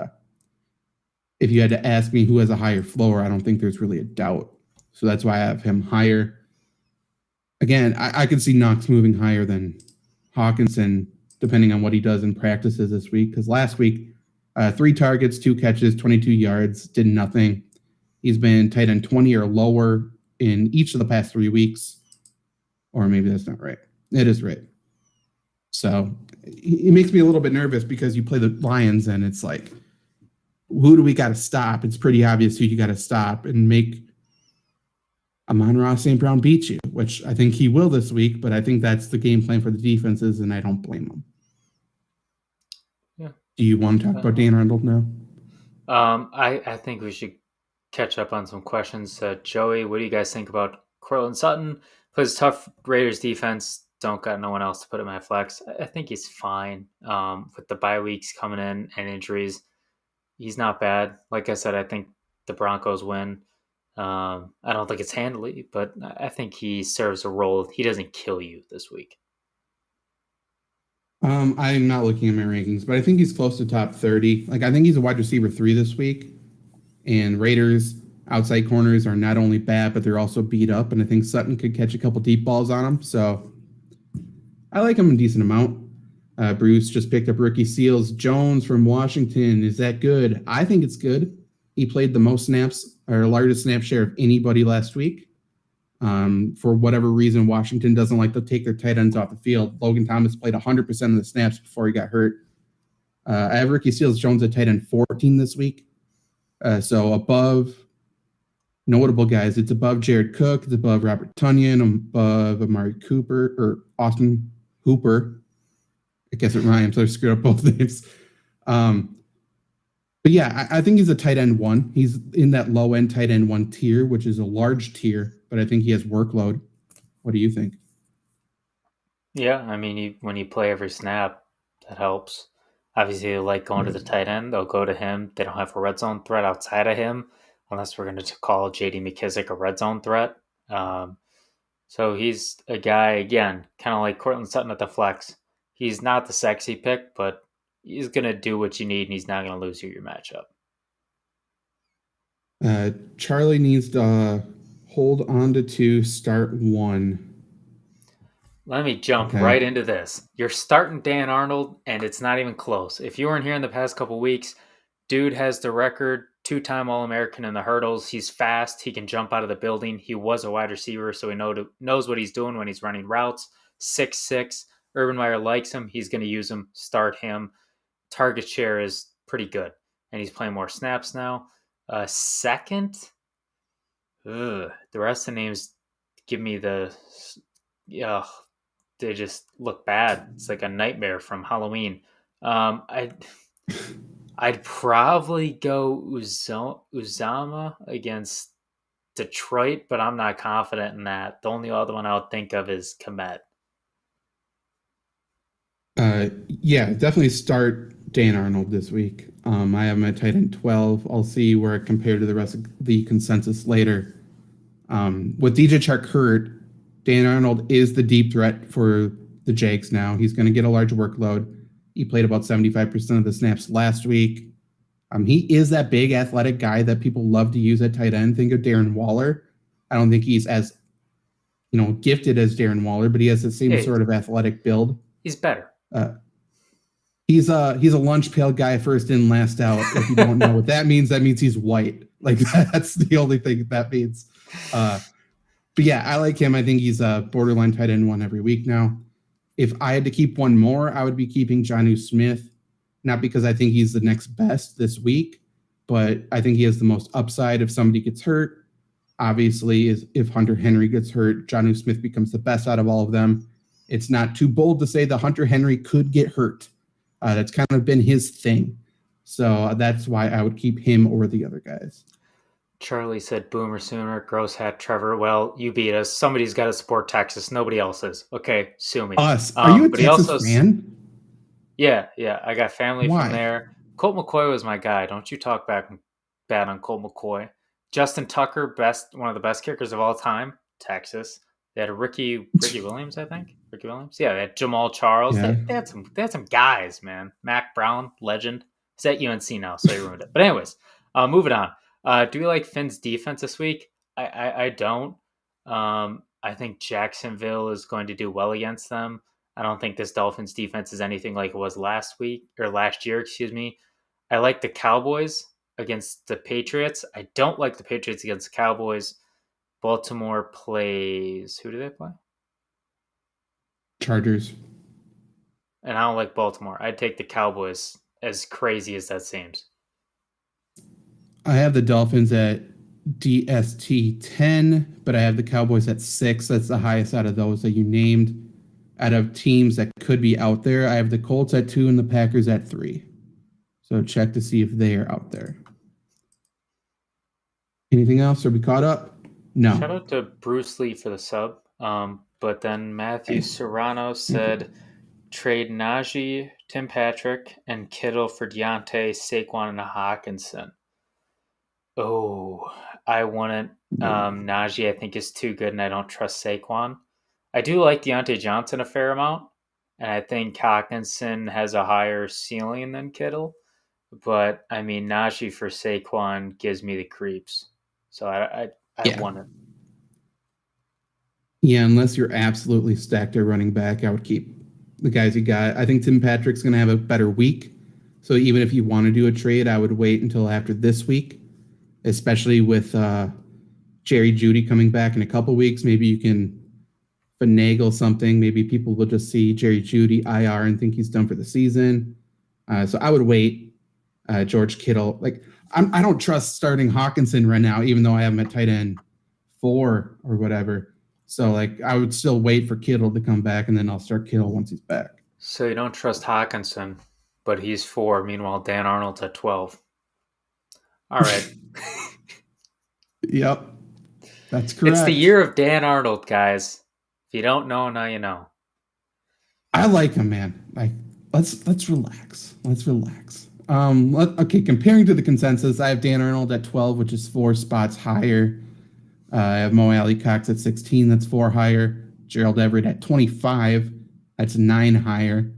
if you had to ask me who has a higher floor, I don't think there's really a doubt. So that's why I have him higher. Again, I could see Knox moving higher than Hawkinson, depending on what he does in practices this week, because last week, 3 targets, 2 catches, 22 yards, did nothing. He's been tight end 20 or lower in each of the past 3 weeks. Or maybe that's not right. It is right. So it makes me a little bit nervous because you play the Lions and it's like, who do we got to stop? It's pretty obvious who you got to stop and make Amon-Ra St. Brown beat you, which I think he will this week, but I think that's the game plan for the defenses, and I don't blame them. Yeah. Do you want to talk about Dan Arnold now? I think we should catch up on some questions. Joey, what do you guys think about Cortland Sutton? Plays tough Raiders defense. Don't got no one else to put in my flex. I think he's fine with the bye weeks coming in and injuries. He's not bad. Like I said, I think the Broncos win. I don't think it's handily, but I think he serves a role. He doesn't kill you this week. I'm not looking at my rankings, but I think he's close to top 30. Like, I think he's a wide receiver 3 this week. And Raiders outside corners are not only bad, but they're also beat up. And I think Sutton could catch a couple deep balls on him. So I like him a decent amount. Bruce just picked up rookie Seals Jones from Washington. Is that good? I think it's good. He played the most snaps or largest snap share of anybody last week. For whatever reason, Washington doesn't like to take their tight ends off the field. Logan Thomas played 100% of the snaps before he got hurt. I have Ricky Seals-Jones at tight end 14 this week. So above notable guys, it's above Jared Cook, it's above Robert Tonyan, above Amari Cooper or Austin Hooper. I guess it rhymes. I screwed up both names. But yeah, I think he's a tight end 1. He's in that low end tight end 1 tier, which is a large tier, but I think he has workload. What do you think? Yeah, I mean, when you play every snap, that helps. Obviously, they like going to the tight end. They'll go to him. They don't have a red zone threat outside of him, unless we're going to call J.D. McKissic a red zone threat. So he's a guy, again, kind of like Cortland Sutton at the flex. He's not the sexy pick, but he's going to do what you need, and he's not going to lose you your matchup. Charlie needs to hold on to 2, start 1. Let me jump Okay. right into this. You're starting Dan Arnold, and it's not even close. If you weren't here in the past couple weeks, dude has the record, 2-time All-American in the hurdles. He's fast. He can jump out of the building. He was a wide receiver, so he knows what he's doing when he's running routes. 6'6". Urban Meyer likes him. He's going to use him. Start him. Target share is pretty good, and he's playing more snaps now. Second, the rest of the names give me the... they just look bad. It's like a nightmare from Halloween. I'd probably go Uzama against Detroit, but I'm not confident in that. The only other one I would think of is Komet. Yeah, definitely start Dan Arnold this week. I have him at tight end 12. I'll see where I compare to the rest of the consensus later. With DJ Chark hurt, Dan Arnold is the deep threat for the Jags now. He's going to get a large workload. He played about 75% of the snaps last week. He is that big athletic guy that people love to use at tight end. Think of Darren Waller. I don't think he's as gifted as Darren Waller, but he has the same sort of athletic build. He's better. He's a lunch pail guy, first in, last out. If you don't know what that means he's white. Like, that's the only thing that means. But yeah, I like him. I think he's a borderline tight end 1 every week now. If I had to keep one more, I would be keeping Jonnu Smith, not because I think he's the next best this week, but I think he has the most upside if somebody gets hurt. Obviously, if Hunter Henry gets hurt, Jonnu Smith becomes the best out of all of them. It's not too bold to say that Hunter Henry could get hurt. That's kind of been his thing. So that's why I would keep him over the other guys. Charlie said Boomer Sooner, Gross hat Trevor. Well, you beat us. Somebody's got to support Texas. Nobody else is. Okay, sue me. Us. Are you a Texas fan? Yeah. I got family Why? from there. Colt McCoy was my guy. Don't you talk bad on Colt McCoy. Justin Tucker, one of the best kickers of all time. Texas. They had Ricky Williams, I think. Ricky Williams? Yeah, they had Jamal Charles. Yeah. They had some guys, man. Mac Brown, legend. He's at UNC now, so he ruined it. But anyways, moving on. Do we like Finn's defense this week? I don't. I think Jacksonville is going to do well against them. I don't think this Dolphins defense is anything like it was last year, excuse me. I like the Cowboys against the Patriots. I don't like the Patriots against the Cowboys. Baltimore plays... Who do they play? Chargers. And I don't like Baltimore. I'd take the Cowboys, as crazy as that seems. I have the Dolphins at DST 10, but I have the Cowboys at 6. That's the highest out of those that you named. Out of teams that could be out there, I have the Colts at 2 and the Packers at 3. So check to see if they are out there. Anything else? Are we caught up? No. Shout out to Bruce Lee for the sub. But then Matthew Serrano said, trade Najee, Tim Patrick, and Kittle for Deontay, Saquon, and Hawkinson. Oh, I wouldn't. Najee, I think, is too good, and I don't trust Saquon. I do like Deontay Johnson a fair amount, and I think Hawkinson has a higher ceiling than Kittle. But, I mean, Najee for Saquon gives me the creeps. So I want it. Yeah, unless you're absolutely stacked at running back, I would keep the guys you got. I think Tim Patrick's going to have a better week. So even if you want to do a trade, I would wait until after this week, especially with Jerry Jeudy coming back in a couple weeks. Maybe you can finagle something. Maybe people will just see Jerry Jeudy IR and think he's done for the season. So I would wait. George Kittle. I don't trust starting Hawkinson right now, even though I have him at tight end 4 or whatever. So, I would still wait for Kittle to come back, and then I'll start Kittle once he's back. So you don't trust Hawkinson, but he's 4. Meanwhile, Dan Arnold's at 12. All right. Yep. That's correct. It's the year of Dan Arnold, guys. If you don't know, now you know. I like him, man. Let's relax. Let's relax. Okay, comparing to the consensus, I have Dan Arnold at 12, which is 4 spots higher. I have Mo Alley Cox at 16, that's 4 higher. Gerald Everett at 25, that's 9 higher.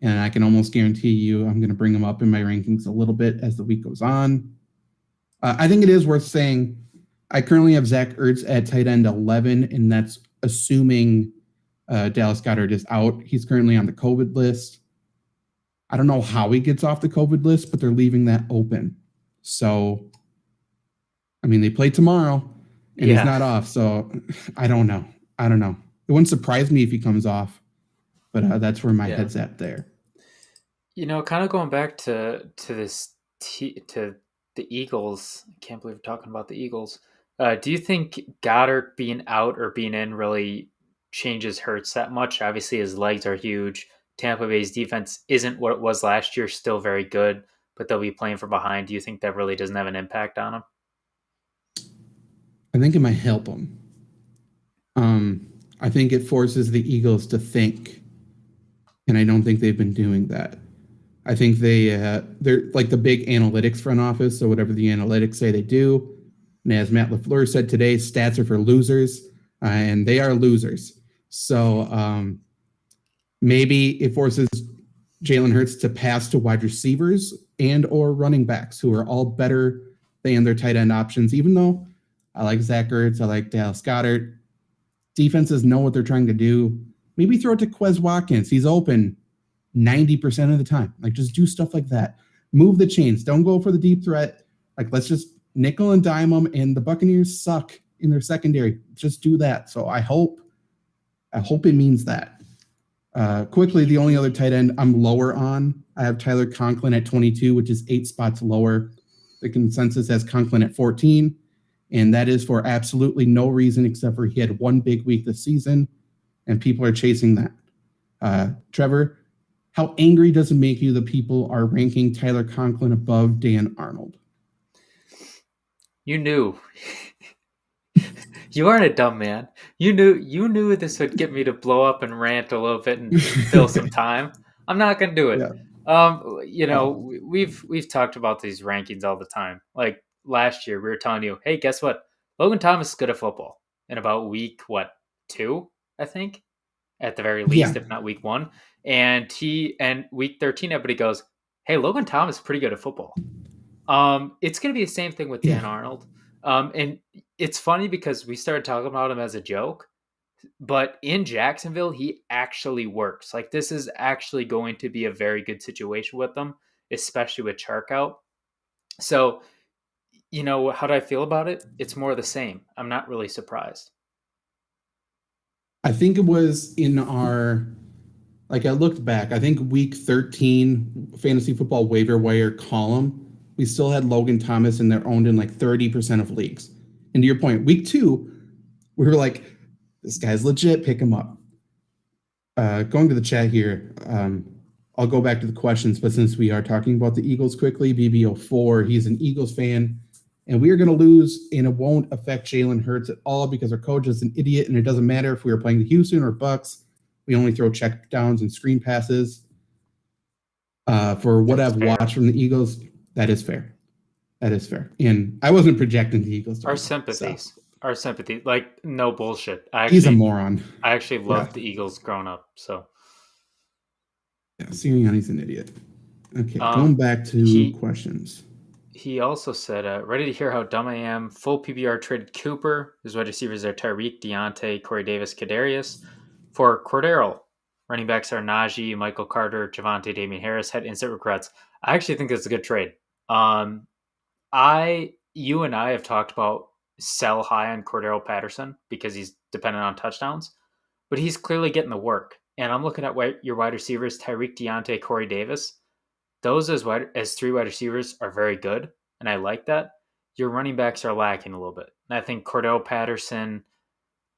And I can almost guarantee you I'm going to bring him up in my rankings a little bit as the week goes on. I think it is worth saying I currently have Zach Ertz at tight end 11, and that's assuming Dallas Goddard is out. He's currently on the COVID list. I don't know how he gets off the COVID list, but they're leaving that open. So, I mean, they play tomorrow, and he's not off. So, I don't know. It wouldn't surprise me if he comes off, but that's where my head's at there. Kind of going back to the Eagles. I can't believe we're talking about the Eagles. Do you think Goddard being out or being in really changes Hurts that much? Obviously, his legs are huge. Tampa Bay's defense isn't what it was last year, still very good, but they'll be playing from behind. Do you think that really doesn't have an impact on him? I think it might help him. I think it forces the Eagles to think, and I don't think they've been doing that. I think they're like the big analytics front office, so whatever the analytics say they do. And as Matt LaFleur said today, stats are for losers, and they are losers. So maybe it forces Jalen Hurts to pass to wide receivers and or running backs who are all better than their tight end options, even though I like Zach Ertz, I like Dallas Goddard. Defenses know what they're trying to do. Maybe throw it to Quez Watkins. He's open 90% of the time. Like, just do stuff like that. Move the chains. Don't go for the deep threat. Like, let's just nickel and dime them. And the Buccaneers suck in their secondary. Just do that. So I hope it means that. Quickly, the only other tight end I'm lower on, I have Tyler Conklin at 22, which is 8 spots lower. The consensus has Conklin at 14. And that is for absolutely no reason except for he had one big week this season, and people are chasing that. Trevor, how angry does it make you that people are ranking Tyler Conklin above Dan Arnold? You knew. You aren't a dumb man. You knew this would get me to blow up and rant a little bit and fill some time. I'm not gonna do it. Yeah. We've talked about these rankings all the time. Like last year, we were telling you, hey, guess what? Logan Thomas is good at football. In about week 2, I think, at the very least, if not week 1. And week 13, everybody goes, hey, Logan Thomas is pretty good at football. It's gonna be the same thing with Dan Arnold. And it's funny because we started talking about him as a joke, but in Jacksonville, he actually works. Like, this is actually going to be a very good situation with them, especially with Chark out. So, how do I feel about it? It's more of the same. I'm not really surprised. I think it was in our, I looked back, I think week 13 fantasy football waiver wire column, we still had Logan Thomas and they're owned in 30% of leagues. And to your point, week 2, we were like, this guy's legit, pick him up. Going to the chat here, I'll go back to the questions, but since we are talking about the Eagles quickly, BB04, he's an Eagles fan, and we are going to lose, and it won't affect Jalen Hurts at all because our coach is an idiot, and it doesn't matter if we are playing the Houston or Bucks. We only throw check downs and screen passes. For what I've watched from the Eagles, that is fair. And I wasn't projecting the Eagles. Our sympathies. No bullshit. He's a moron. I actually loved the Eagles growing up. So. Yeah, Sirianni's an idiot. Okay, going back to questions. He also said, ready to hear how dumb I am. Full PBR traded Cooper. His wide receivers are Tyreek, Deontay, Corey Davis, Kadarius. For Cordero, running backs are Najee, Michael Carter, Javonte, Damian Harris. Had instant regrets. I actually think that's a good trade. You and I have talked about sell high on Cordero Patterson because he's dependent on touchdowns, but he's clearly getting the work. And I'm looking at your wide receivers, Tyreek, Deontay, Corey Davis. Those as 3 wide receivers are very good, and I like that. Your running backs are lacking a little bit. And I think Cordero Patterson,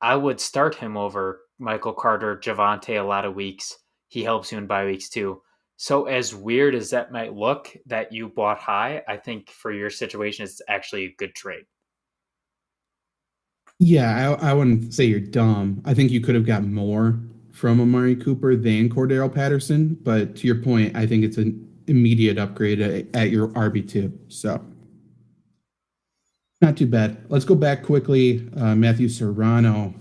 I would start him over Michael Carter, Javonte a lot of weeks. He helps you in bye weeks too. So as weird as that might look that you bought high, I think for your situation, it's actually a good trade. Yeah, I wouldn't say you're dumb. I think you could have got more from Amari Cooper than Cordero Patterson. But to your point, I think it's an immediate upgrade at your RB2. So not too bad. Let's go back quickly. Matthew Serrano,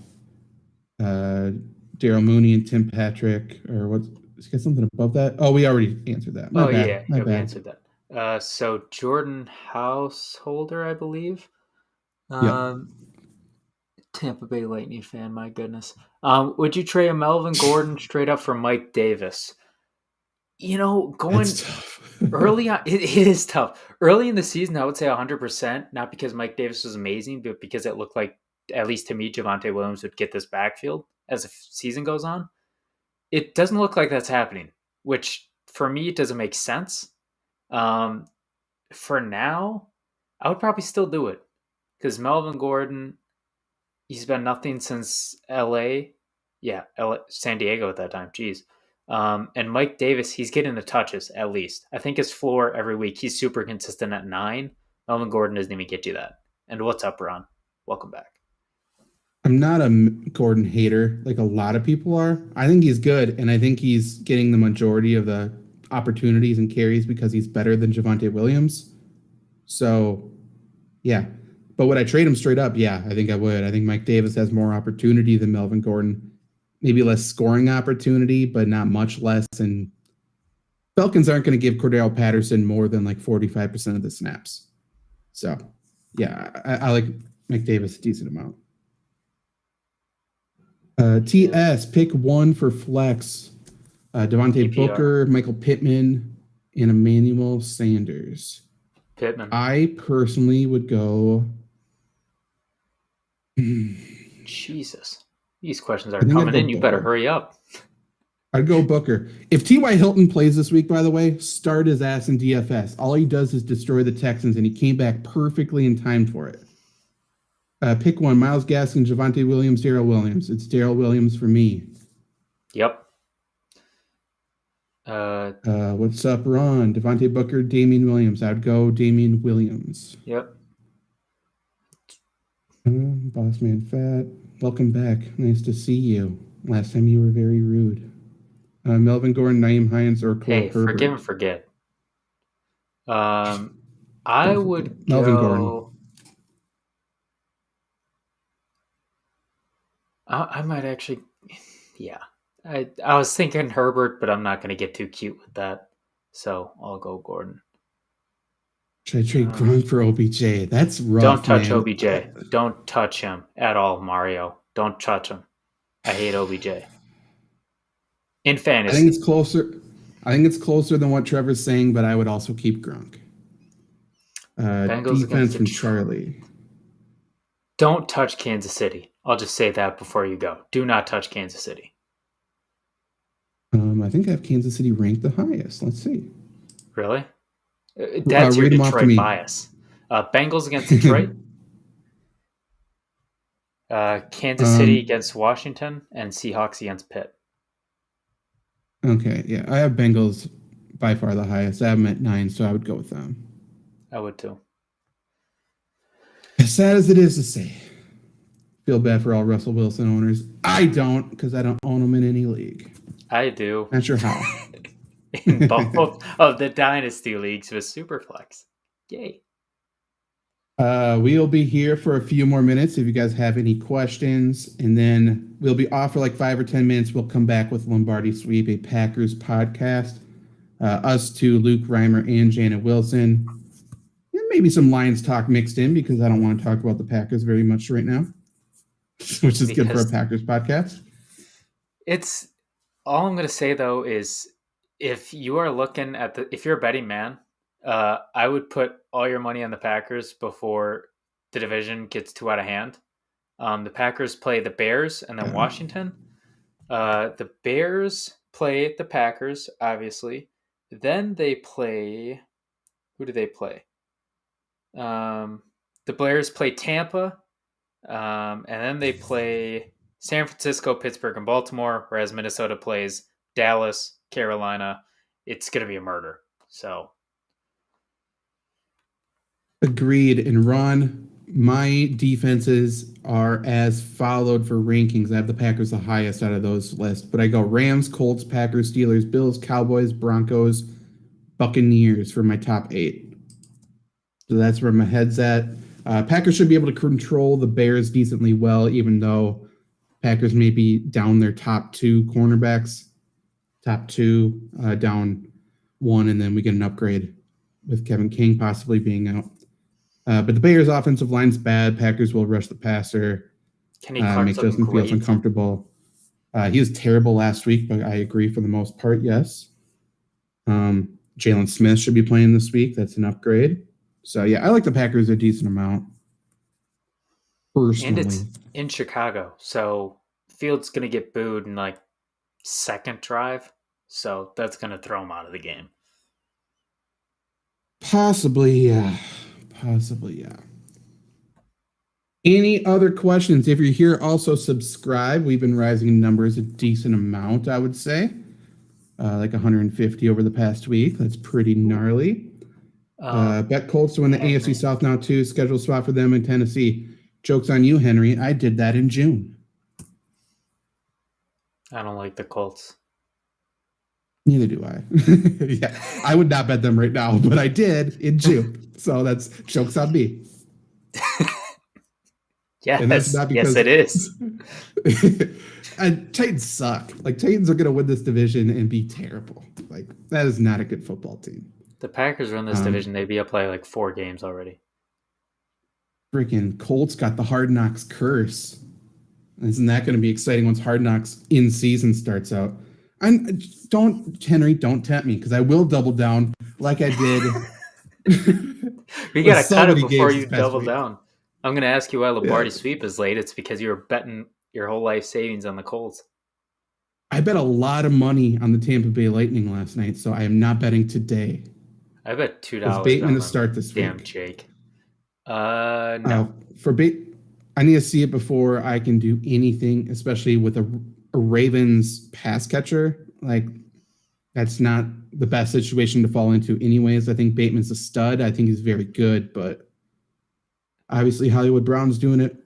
Daryl Mooney, and Tim Patrick, or what's got something above that? Oh, we already answered that. My bad. We answered that. So Jordan Householder, I believe. Tampa Bay Lightning fan, my goodness. Would you trade a Melvin Gordon straight up for Mike Davis? Going That's tough. early on, it is tough. Early in the season, I would say 100%, not because Mike Davis was amazing, but because it looked like, at least to me, Javonte Williams would get this backfield as the season goes on. It doesn't look like that's happening, which for me, it doesn't make sense. For now, I would probably still do it because Melvin Gordon, he's been nothing since LA. Yeah, San Diego at that time. Jeez. And Mike Davis, he's getting the touches at least. I think his floor every week, he's super consistent at 9. Melvin Gordon doesn't even get you that. And what's up, Ron? Welcome back. I'm not a Gordon hater like a lot of people are. I think he's good, and I think he's getting the majority of the opportunities and carries because he's better than Javonte Williams. So, yeah. But would I trade him straight up? Yeah, I think I would. I think Mike Davis has more opportunity than Melvin Gordon. Maybe less scoring opportunity, but not much less. And Falcons aren't going to give Cordell Patterson more than like 45% of the snaps. So, yeah, I like Mike Davis a decent amount. TS, pick one for flex. Devontae PPR. Booker, Michael Pittman, and Emmanuel Sanders. Pittman. I personally would go. Jesus. These questions are coming in. You better hurry up. I'd go Booker. If T.Y. Hilton plays this week, by the way, start his ass in DFS. All he does is destroy the Texans, and he came back perfectly in time for it. Pick one, Myles Gaskin, Javonte Williams, Darrell Williams. It's Darrell Williams for me. Yep. What's up, Ron? Devontae Booker, Damian Williams. I'd go Damian Williams. Yep. Boss Man Fat, welcome back. Nice to see you. Last time you were very rude. Melvin Gordon, Naeem Hines, or Cole Herbert. Forgive and forget. I would Melvin go. Gordon. I might actually, yeah. I was thinking Herbert, but I'm not going to get too cute with that. So I'll go Gordon. Should I trade Gronk for OBJ? That's rough. Don't touch man. OBJ. Don't touch him at all, Mario. Don't touch him. I hate OBJ. In fantasy. I think it's closer than what Trevor's saying, but I would also keep Gronk. Defense from Charlie. Don't touch Kansas City. I'll just say that before you go. Do not touch Kansas City. I think I have Kansas City ranked the highest. Let's see. Really? That's your Detroit bias. Bengals against Detroit. Kansas City against Washington, and Seahawks against Pitt. Okay, yeah. I have Bengals by far the highest. I have them at 9, so I would go with them. I would too. As sad as it is to say, feel bad for all Russell Wilson owners. I don't, because I don't own him in any league. I do. Not sure how. In both of the Dynasty leagues with Superflex. Yay. We'll be here for a few more minutes if you guys have any questions, and then we'll be off for like 5 or 10 minutes. We'll come back with Lombardi Sweep, a Packers podcast. Us two, Luke Reimer and Janet Wilson. And maybe some Lions talk mixed in because I don't want to talk about the Packers very much right now, which is good for a Packers podcast. It's all I'm going to say though is if you are looking at if you're a betting man, I would put all your money on the Packers before the division gets too out of hand. The Packers play the Bears and then Washington. The Bears play the Packers, obviously. Then they play. Who do they play? The Bears play Tampa, and then they play San Francisco, Pittsburgh, and Baltimore. Whereas Minnesota plays Dallas, Carolina. It's going to be a murder. So. Agreed. And Ron, my defenses are as followed for rankings. I have the Packers the highest out of those lists, but I go Rams, Colts, Packers, Steelers, Bills, Cowboys, Broncos, Buccaneers for my top 8. So that's where my head's at. Packers should be able to control the Bears decently well, even though Packers may be down their top 2 cornerbacks, top 2, down 1, and then we get an upgrade with Kevin King possibly being out. But the Bears' offensive line's bad. Packers will rush the passer. Kenny Clark's Make looking Justin Fields great. uncomfortable. He was terrible last week, but I agree for the most part, yes. Jalen Smith should be playing this week. That's an upgrade. So, yeah, I like the Packers a decent amount. Personally. And it's in Chicago, so Fields going to get booed in like second drive, so that's going to throw him out of the game. Possibly, yeah. Any other questions? If you're here, also subscribe. We've been rising in numbers a decent amount, I would say. Like 150 over the past week. That's pretty gnarly. Bet Colts to win the AFC South now, too. Schedule spot for them in Tennessee. Joke's on you, Henry. I did that in June. I don't like the Colts. Neither do I. Yeah, I would not bet them right now, but I did in June. So that's joke's on me. Yes, and that's not because, yes, it is. And Titans suck. Like, Titans are going to win this division and be terrible. Like, that is not a good football team. The Packers run this division. They'd be up by like 4 games already. Freaking Colts got the Hard Knocks curse. Isn't that going to be exciting once Hard Knocks in season starts out? Don't tempt me, because I will double down like I did. We got to cut it before you double down. I'm going to ask you why Lombardi sweep is late. It's because you were betting your whole life savings on the Colts. I bet a lot of money on the Tampa Bay Lightning last night, so I am not betting today. I bet $2. Is Bateman to start this Damn, week? Jake. No. I need to see it before I can do anything, especially with a Ravens pass catcher. Like, that's not the best situation to fall into anyways. I think Bateman's a stud. I think he's very good, but obviously Hollywood Brown's doing it,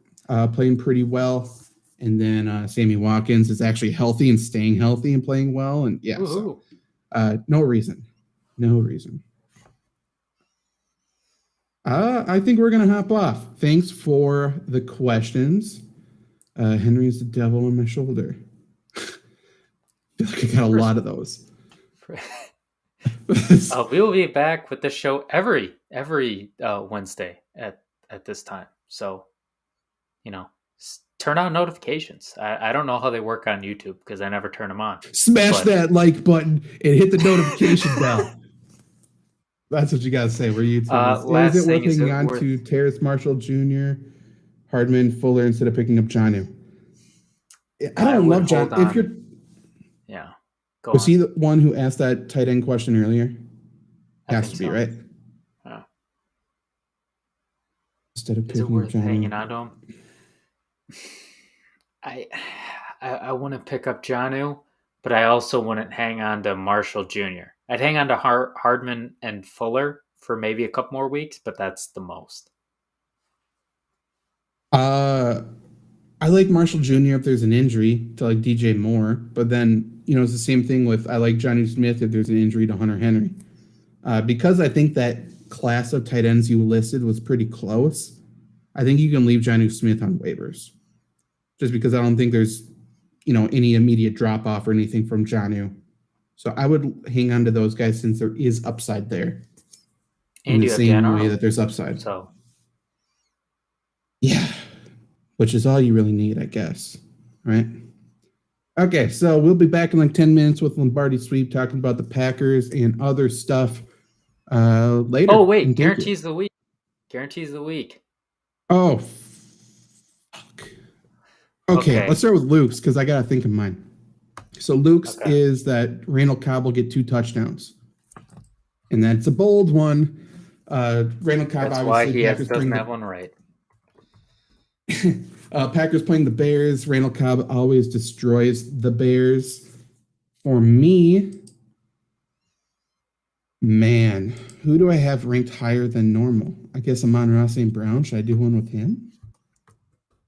playing pretty well. And then Sammy Watkins is actually healthy and staying healthy and playing well. And yeah, so, no reason. I think we're going to hop off. Thanks for the questions. Henry's the devil on my shoulder. I feel like I got a lot of those. We will be back with the show every Wednesday at this time. So, turn on notifications. I don't know how they work on YouTube because I never turn them on. Smash that like button and hit the notification bell. That's what you got to say. Where you? Is it worth hanging on to Terrace Marshall Jr., Hardman, Fuller instead of picking up Jonnu? I don't love John. If you're, was he the one who asked that tight end question earlier? Has to be, right? Yeah. Instead of picking up Jonnu, hanging on to him. I wouldn't pick up Jonnu, but I also wouldn't hang on to Marshall Jr. I'd hang on to Hardman and Fuller for maybe a couple more weeks, but that's the most. I like Marshall Jr. if there's an injury to like DJ Moore, but then it's the same thing with I like Johnny Smith if there's an injury to Hunter Henry. Because I think that class of tight ends you listed was pretty close. I think you can leave Johnny Smith on waivers, just because I don't think there's any immediate drop off or anything from Jonnu. So I would hang on to those guys since there is upside there. And in the same way that there's upside. So yeah, which is all you really need, I guess. Right? Okay, so we'll be back in like 10 minutes with Lombardi Sweep talking about the Packers and other stuff later. Oh, wait, guarantees the week. Guarantees the week. Oh, fuck. Okay, let's start with Luke's because I got to think of mine. So Luke's is that Randall Cobb will get 2 touchdowns. And that's a bold one. Randall Cobb, that's obviously. That's why he doesn't have one right. Packers playing the Bears. Randall Cobb always destroys the Bears. For me, man, who do I have ranked higher than normal? I guess Amon-Ra St. Brown. Should I do one with him?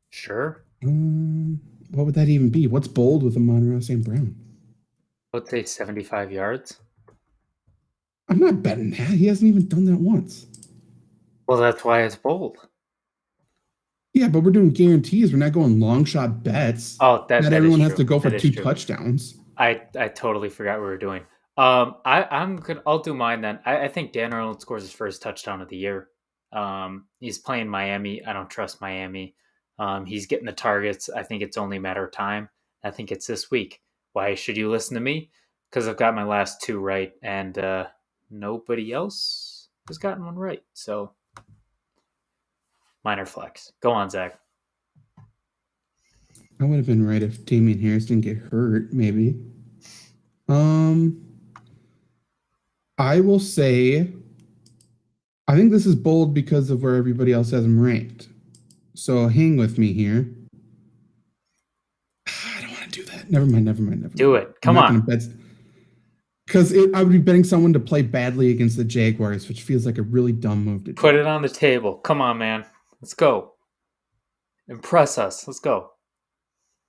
Sure. What would that even be? What's bold with Amon-Ra St. Brown? Let's say 75 yards. I'm not betting that. He hasn't even done that once. Well, that's why it's bold. Yeah, but we're doing guarantees. We're not going long shot bets. Oh, not everyone has to go for 2 touchdowns. I totally forgot what we were doing. I'll do mine then. I think Dan Arnold scores his first touchdown of the year. He's playing Miami. I don't trust Miami. He's getting the targets. I think it's only a matter of time. I think it's this week. Why should you listen to me? Because I've got my last two right, and nobody else has gotten one right. So, minor flex. Go on, Zach. I would have been right if Damian Harris didn't get hurt, maybe. I will say, I think this is bold because of where everybody else has him ranked. So hang with me here. I don't want to do that. Never mind. Do it. Come on. Because I would be betting someone to play badly against the Jaguars, which feels like a really dumb move to do. Put it on the table. Come on, man. Let's go. Impress us. Let's go.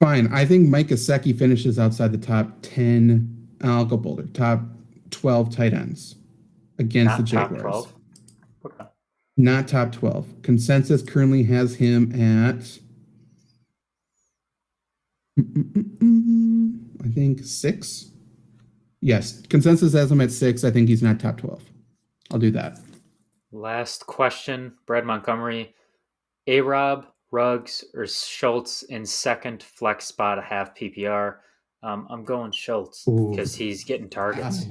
Fine. I think Mike Gesicki finishes outside the top 10. I'll go bolder. Top 12 tight ends against Not the Jaguars. Top 12. Okay. Not top 12. Consensus currently has him at, I think, 6. Yes, consensus has him at 6. I think he's not top 12. I'll do that. Last question. Brad Montgomery. A-Rob, Ruggs, or Schultz in second flex spot a half PPR. I'm going Schultz because he's getting targets.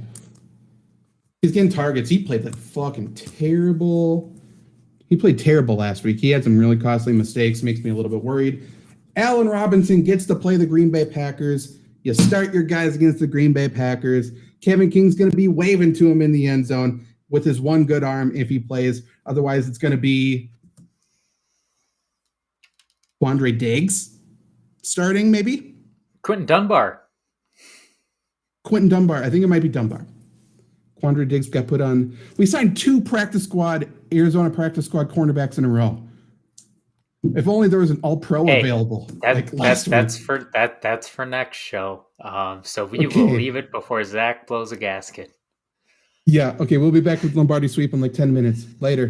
He's getting targets. He played like fucking terrible. He played terrible last week. He had some really costly mistakes. Makes me a little bit worried. Allen Robinson gets to play the Green Bay Packers. You start your guys against the Green Bay Packers. Kevin King's going to be waving to him in the end zone with his one good arm if he plays. Otherwise, it's going to be Quandre Diggs starting, maybe? Quentin Dunbar. I think it might be Dunbar. Quandre Diggs got put on. We signed 2 Arizona practice squad cornerbacks in a row. If only there was an all-pro available. That's for next show. So we will leave it before Zach blows a gasket. Yeah, okay, we'll be back with Lombardi Sweep in like 10 minutes. Later.